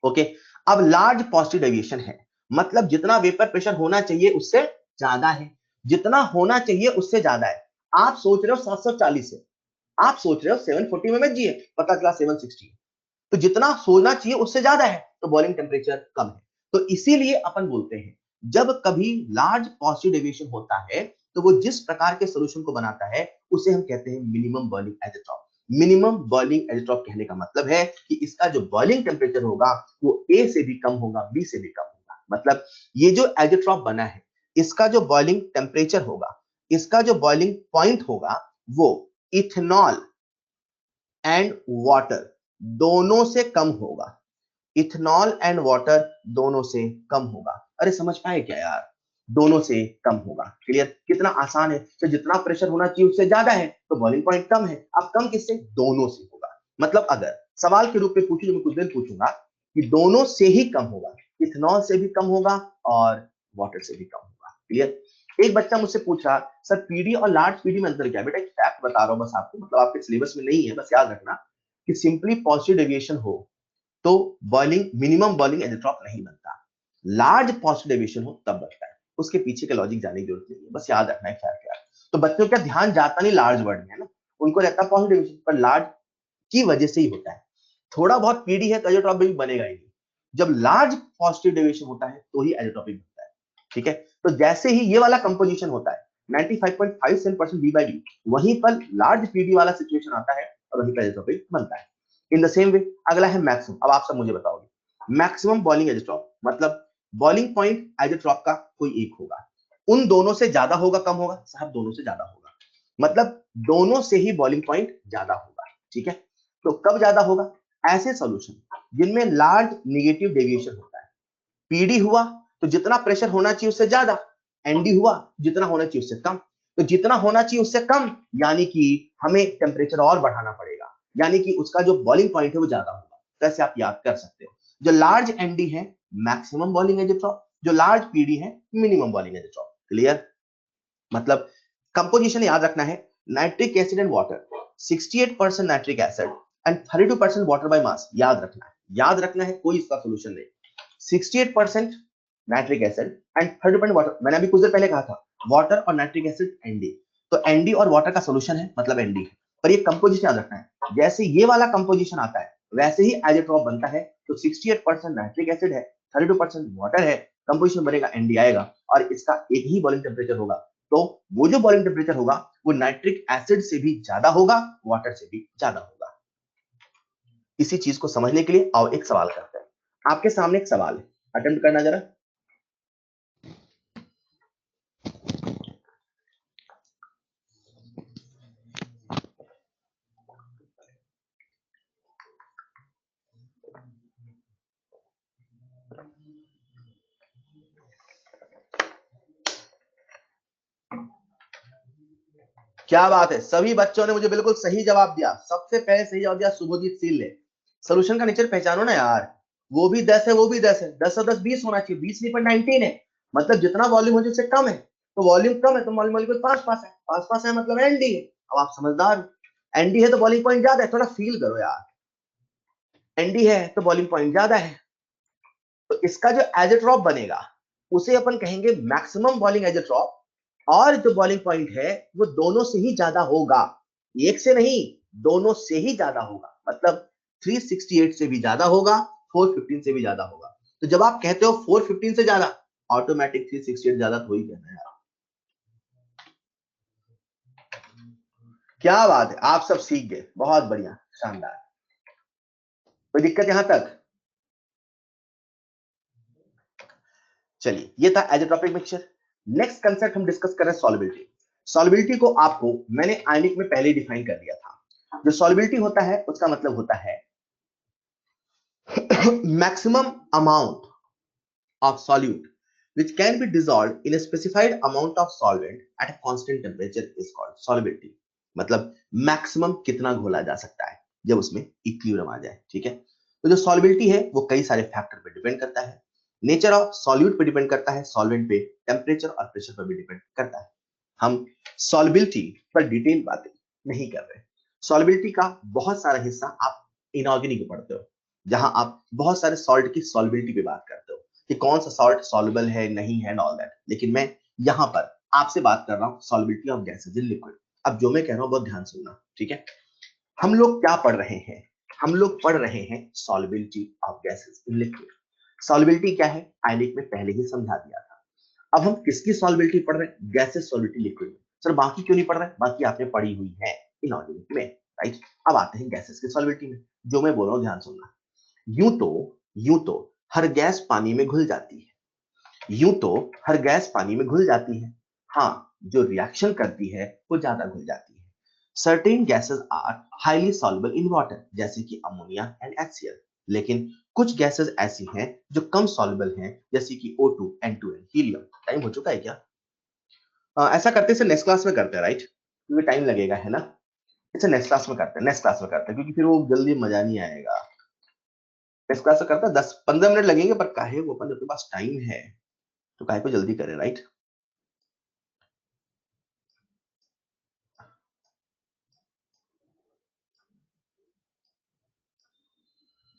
ओके, अब लार्ज पॉजिटिव डेविएशन है मतलब जितना वेपर प्रेशर होना चाहिए उससे ज्यादा है, जितना होना चाहिए उससे ज्यादा है। आप सोच रहे हो 740 है, आप सोच रहे हो 740 में मत जिए, पता चला 760 है। तो जितना होना चाहिए उससे ज्यादा है तो बॉइलिंग टेम्परेचर कम है। तो इसीलिए अपन बोलते हैं जब कभी लार्ज पॉजिटिव डेविएशन होता है तो वो जिस प्रकार के सॉल्यूशन को बनाता है उसे हम कहते हैं मिनिमम बॉइलिंग आइसोट्रोप। मिनिमम बॉइलिंग आइसोट्रोप कहने का मतलब है कि इसका जो बॉइलिंग टेम्परेचर होगा वो ए से भी कम होगा, बी से भी कम होगा। मतलब ये जो आइसोट्रोप बना है इसका जो बॉइलिंग टेम्परेचर होगा, इसका जो बॉइलिंग पॉइंट होगा वो इथेनॉल एंड वाटर दोनों से कम होगा। इथेनॉल एंड वाटर दोनों से कम होगा। अरे समझ पाए क्या यार? दोनों से कम होगा, क्लियर? कितना आसान है। तो जितना प्रेशर होना चाहिए उससे ज्यादा है तो बॉइलिंग पॉइंट कम है। अब कम किससे? दोनों से होगा। मतलब अगर सवाल के रूप में पूछूं, जो मैं कुछ दिन पूछूंगा कि दोनों से ही कम होगा, इथेनॉल से भी कम होगा और वाटर से भी कम होगा, क्लियर? एक बच्चा मुझसे पूछ रहा, सर पीडी और लार्ज पीडी में अंतर क्या है? बेटा एक फैक्ट बता रहा हूं बस आपको, मतलब आपके सिलेबस में नहीं है, बस याद रखना कि सिंपली पॉजिटिव डेविएशन हो तो बॉइलिंग मिनिमम बॉइलिंग एजेट्रॉप नहीं बनता, लार्ज पॉजिटिव डेविएशन हो तब बनता है। उसके पीछे के लॉजिक जाने की जरूरत नहीं है, बस याद रखना है फैक्ट यार। तो बच्चों का ध्यान जाता नहीं लार्ज वर्ड में, है ना, उनको रहता है पॉजिटिव डेविएशन, पर लार्ज की वजह से ही होता है। थोड़ा बहुत पीडी है तो एजेट्रॉप भी बनेगा ही नहीं। जब लार्ज पॉजिटिव डेविएशन होता है तो ही एजेट्रोपिक बनता है, ठीक है? तो जैसे ही ये वाला कंपोजिशन होता है 95.57% वी बाई डी, वहीं पर लार्ज पीडी वाला सिचुएशन आता है और वहीं पर एजेट्रोपिक बनता है। इन द सेम वे अगला है मैक्सिमम। अब आप सब मुझे बताओगे मैक्सिमम बॉइलिंग एजेट्रॉप मतलब बॉइलिंग पॉइंट एजेट्रॉप का कोई एक होगा, उन दोनों से ज्यादा होगा कम होगा? साहब दोनों से ज्यादा होगा, मतलब दोनों से ही बॉइलिंग पॉइंट ज्यादा होगा, ठीक है? तो कब ज्यादा होगा? ऐसे सॉल्यूशन जिनमें लार्ज नेगेटिव डेविएशन होता है। पीडी हुआ तो जितना प्रेशर होना चाहिए उससे ज्यादा, एनडी हुआ जितना होना चाहिए उससे कम। तो जितना होना चाहिए उससे कम, यानी कि हमें टेम्परेचर और बढ़ाना पड़ेगा, यानी कि उसका जो बॉइलिंग पॉइंट है वो ज्यादा होगा। कैसे आप याद कर सकते हो, जो लार्ज एनडी है मैक्सिमम बॉइलिंग एजेट्रॉप, जो लार्ज पीडी है मिनिमम बॉइलिंग एजेट्रॉप। क्लियर? मतलब कंपोजिशन याद रखना है, nitric acid and water, 68% nitric acid and 32% water by mass. याद रखना है, याद रखना है, कोई इसका सोल्यूशन नहीं। 68% नाइट्रिक एसिड एंड 30% वाटर। मैंने अभी कुछ देर पहले कहा था वाटर और नाइट्रिक एसिड एनडी, तो एनडी और वाटर का सोल्यूशन है मतलब एनडी है। पर ये कंपोजिशन याद रखना है, जैसे ये वाला कंपोजिशन आता है वैसे ही एजेट्रॉप बनता है। तो 68% नाइट्रिक एसिड है, 32% वाटर है, कंपोजिशन बनेगा एनडी आएगा, और इसका एक ही बॉइलिंग टेम्परेचर होगा। तो वो जो बॉइलिंग टेम्परेचर होगा वो नाइट्रिक एसिड से भी ज्यादा होगा, वाटर से भी ज्यादा होगा। इसी चीज को समझने के लिए आओ एक सवाल करते हैं। आपके सामने एक सवाल है, अटेम्प्ट करना जरा। क्या बात है, सभी बच्चों ने मुझे बिल्कुल सही जवाब दिया। सबसे पहले सही जवाब दिया शुभजीत सिंह ने। सोल्यूशन का नेचर पहचानो ना यार, वो भी 10 है, वो भी 10 है, 10 और 10 20 होना चाहिए, 20 नहीं पर 19 है। मतलब जितना वॉल्यूम हो उससे कम है, तो वॉल्यूम कम है तो मॉलिक्यूल पास पास है, पास पास है मतलब एनडी है। अब आप समझदार हो, एनडी है तो बॉइलिंग पॉइंट ज्यादा है, थोड़ा फील करो यार, एनडी है तो बॉइलिंग पॉइंट ज्यादा है। तो इसका जो एजेट्रॉप बनेगा उसे अपन कहेंगे मैक्सिमम बॉइलिंग एजेट्रॉप, और जो बॉइलिंग पॉइंट है वो दोनों से ही ज्यादा होगा, एक से नहीं, दोनों से ही ज्यादा होगा। मतलब 368 से भी ज्यादा होगा, 415 से भी ज्यादा होगा। तो जब आप कहते हो 415 से ज्यादा, ऑटोमेटिक 368 ज्यादा तो ही कहना है यार। क्या बात है, आप सब सीख गए, बहुत बढ़िया, शानदार। कोई दिक्कत यहां तक? चलिए, ये था एजेट्रोपिक मिक्सचर। नेक्स्ट कंसेप्ट हम डिस्कस कर रहे हैं सॉल्युबिलिटी। सॉल्युबिलिटी को आपको मैंने आयनिक में पहले डिफाइन कर दिया था। जो सॉल्युबिलिटी होता है उसका मतलब होता है maximum amount of solute which can be dissolved in a specified amount of solvent at a constant temperature is called solubility। मतलब मैक्सिमम कितना घोला जा सकता है जब उसमें इक्विलिब्रियम आ जाए। ठीक है, तो जो सॉल्युबिलिटी है वो कई सारे फैक्टर पे डिपेंड करता है। नेचर ऑफ सॉल्यूट पे डिपेंड करता है, सॉल्वेंट पे, टेम्परेचर और प्रेशर पर भी डिपेंड करता है। हम सॉल्युबिलिटी पर डिटेल बातें नहीं कर रहे। सॉल्युबिलिटी का बहुत सारा हिस्सा आप इनऑर्गेनिक पढ़ते हो, जहां आप बहुत सारे सॉल्ट की सॉल्युबिलिटी पे बात करते हो कि कौन सा सॉल्ट सॉल्युबल है नहीं है, ऑल दैट। लेकिन मैं यहां पर आपसे बात कर रहा हूं solubility of gases in liquid. अब जो मैं कह रहा हूं बहुत ध्यान सुनना, ठीक है। हम लोग क्या पढ़ रहे हैं? हम लोग पढ़ रहे हैं solubility of gases in liquid. Solubility क्या है आयनिक में पहले ही समझा दिया था। अब हम किसकी सॉल्युबिलिटी पढ़ रहे हैं? गैसेस सॉल्युबिलिटी लिक्विड में। सर बाकी क्यों नहीं पढ़ रहे? बाकी आपने पढ़ी हुई है इनऑर्गेनिक में, राइट। अब आते हैं गैसेस की सॉल्युबिलिटी में। जो मैं बोल रहा हूं ध्यान सुनना। यूं तो हर गैस पानी में घुल जाती है, यूं तो हर गैस पानी में घुल जाती है। हाँ, जो रिएक्शन करती है वो ज्यादा घुल जाती है। Certain gases are highly soluble in water, जैसे कि अमोनिया एंड HCl। लेकिन कुछ गैसेस ऐसी हैं जो कम सॉल्युबल हैं, जैसे कि O2, N2 हीलियम। टाइम हो चुका है क्या? ऐसा करते हैं नेक्स्ट क्लास में करते हैं, राइट, क्योंकि टाइम लगेगा, है ना। इसे नेक्स्ट क्लास में करते हैं, नेक्स्ट क्लास में करते हैं, क्योंकि फिर वो जल्दी मजा नहीं आएगा। नेक्स्ट क्लास में करते हैं, 10-15 मिनट लगेंगे, पर काहे वो, अपन के पास टाइम है तो काहे को जल्दी करें, राइट।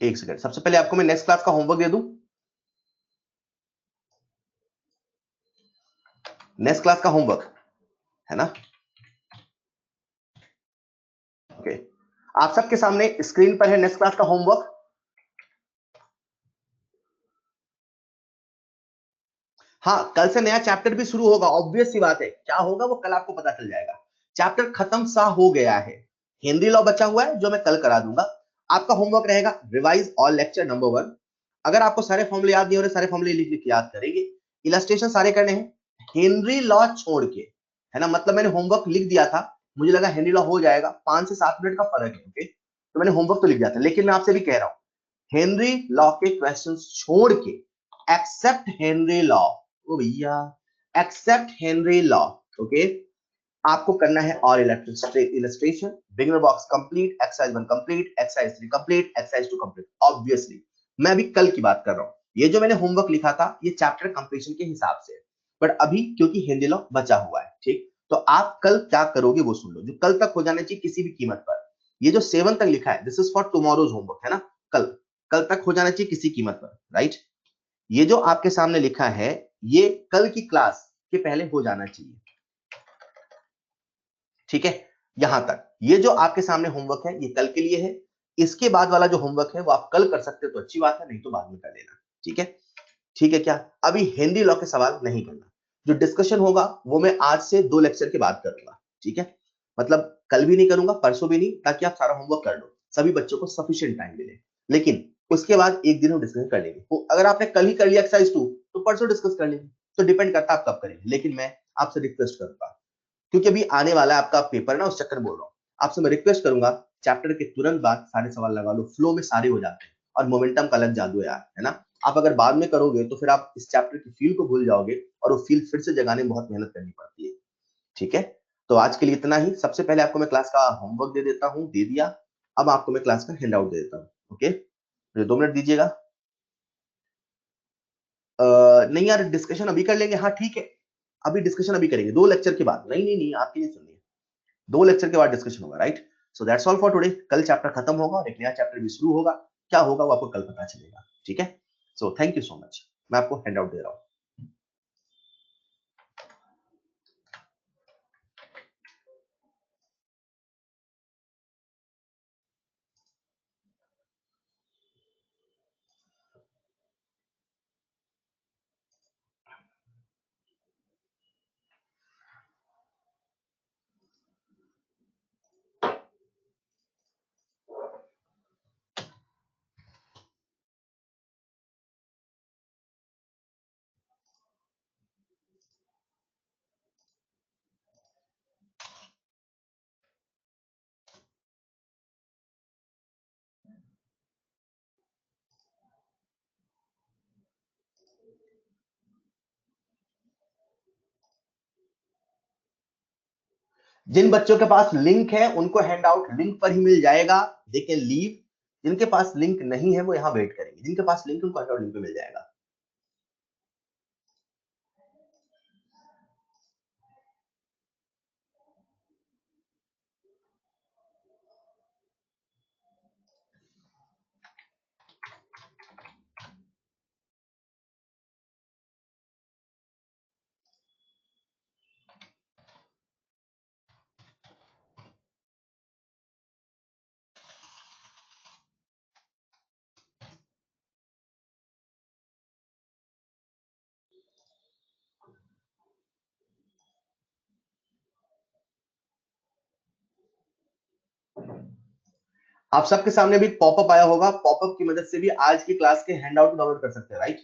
एक सेकंड, सबसे पहले आपको मैं नेक्स्ट क्लास का होमवर्क दे दूं। नेक्स्ट क्लास का होमवर्क है ना, ओके। आप सबके सामने स्क्रीन पर है नेक्स्ट क्लास का होमवर्क। हाँ, कल से नया चैप्टर भी शुरू होगा, ऑब्वियस सी बात है। क्या होगा वो कल आपको पता चल जाएगा। चैप्टर खत्म सा हो गया है, हेनरी लॉ बचा हुआ है जो मैं कल करा दूंगा। आपका होमवर्क रहेगा रिवाइज ऑल लेक्चर नंबर 1। अगर आपको सारे फॉर्मूले याद नहीं हो रहे, सारे फॉर्मूले लिख लिख याद करेंगे। इलस्ट्रेशन सारे करने हैं, हेनरी लॉ छोड़ के, है ना। मतलब मैंने होमवर्क लिख दिया था, मुझे लगा हेनरी लॉ हो जाएगा, 5 से 7 मिनट का फर्क है, ओके। तो मैंने होमवर्क तो लिख दिया था, लेकिन मैं आपसे भी कह रहा हूं हेनरी लॉ के क्वेश्चंस छोड़ के, एक्सेप्ट हेनरी लॉ, ओ भैया, एक्सेप्ट हेनरी लॉ, ओके। आपको करना है और illustration, beginner box complete, exercise 1 complete, exercise 3 complete, exercise 2 complete. Obviously मैं अभी कल की बात कर रहा हूं, ये जो मैंने होमवर्क लिखा था ये चैप्टर कंप्लीशन के हिसाब से, बट अभी क्योंकि हिंदी लॉ बचा हुआ है, ठीक, तो आप कल क्या करोगे वो सुन लो, जो कल तक हो जाना चाहिए किसी भी कीमत पर। ये जो 7 तक लिखा है, this is for tomorrow's homework, है ना, कल कल तक हो जाना चाहिए किसी कीमत पर, राइट। ये जो आपके सामने लिखा है ये कल की क्लास के पहले हो जाना चाहिए, ठीक है। यहां तक ये जो आपके सामने होमवर्क है ये कल के लिए है, इसके बाद वाला जो होमवर्क है वो आप कल कर सकते हो तो अच्छी बात है, नहीं तो बाद में कर लेना, ठीक है। ठीक है क्या, अभी हिंदी लॉ के सवाल नहीं करना, जो डिस्कशन होगा वो मैं आज से 2 लेक्चर के बाद करूंगा, ठीक है। मतलब कल भी नहीं करूंगा, परसों भी नहीं, ताकि आप सारा होमवर्क कर लो, सभी बच्चों को सफिशिएंट टाइम मिले। लेकिन उसके बाद एक दिन हम डिस्कस कर लेंगे, तो अगर आपने कल ही कर लिया एक्सरसाइज 2 तो परसों डिस्कस कर लेंगे, तो डिपेंड करता है आप कब करेंगे। लेकिन मैं आपसे रिक्वेस्ट करूंगा, क्योंकि अभी आने वाला है आपका पेपर ना, उस चक्कर में बोल रहा हूँ, आपसे मैं रिक्वेस्ट करूंगा चैप्टर के तुरंत बाद सारे सवाल लगा लो, फ्लो में सारे हो जाते हैं, और मोमेंटम का अलग जादू है यार, है ना। आप अगर बाद में करोगे तो फिर आप इस चैप्टर की फील को भूल जाओगे, और वो फील फिर से जगाने में बहुत मेहनत करनी पड़ती है, ठीक है। तो आज के लिए इतना ही। सबसे पहले आपको मैं क्लास का होमवर्क दे देता हूँ, दे दिया। अब आपको मैं क्लास का हैंड आउट दे देता हूँ, ओके। मुझे 2 मिनट दीजिएगा। नहीं यार, डिस्कशन अभी कर लेंगे, हाँ ठीक है, अभी डिस्कशन अभी करेंगे 2 लेक्चर के बाद। नहीं नहीं नहीं, आपकी नहीं सुननी है, 2 लेक्चर के बाद डिस्कशन होगा, right. So that's all for today. कल चैप्टर खत्म होगा और एक नया चैप्टर भी शुरू होगा, क्या होगा वो आपको कल पता चलेगा, ठीक है। So thank you so much, मैं आपको हैंड आउट दे रहा हूँ। जिन बच्चों के पास लिंक है उनको हैंड आउट लिंक पर ही मिल जाएगा, दे कैन लीव। जिनके पास लिंक नहीं है वो यहाँ वेट करेंगे, जिनके पास लिंक है उनको हैंड आउट लिंक पे मिल जाएगा। आप सबके सामने भी पॉपअप आया होगा, पॉपअप की मदद से भी आज की क्लास के हैंड आउट डाउनलोड कर सकते हैं, राइट।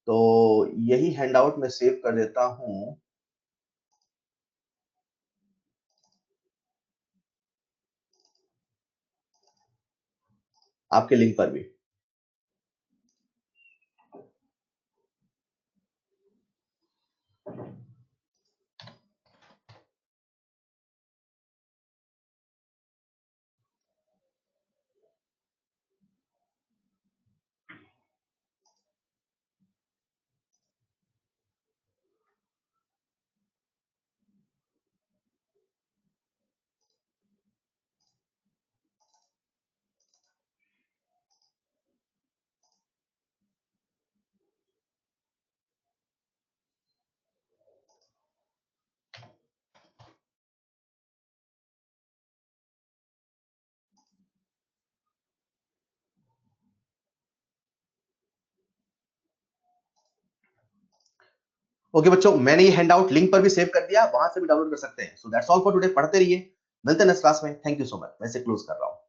तो यही हैंड आउट मैं सेव कर देता हूं आपके लिंक पर भी। ओके बच्चों, मैंने ये हैंड आउट लिंक पर भी सेव कर दिया, वहां से भी डाउनलोड कर सकते हैं। So that's all for today. पढ़ते रहिए, मिलते हैं नेक्स्ट क्लास में। Thank you so much. मैं इसे क्लोज कर रहा हूं।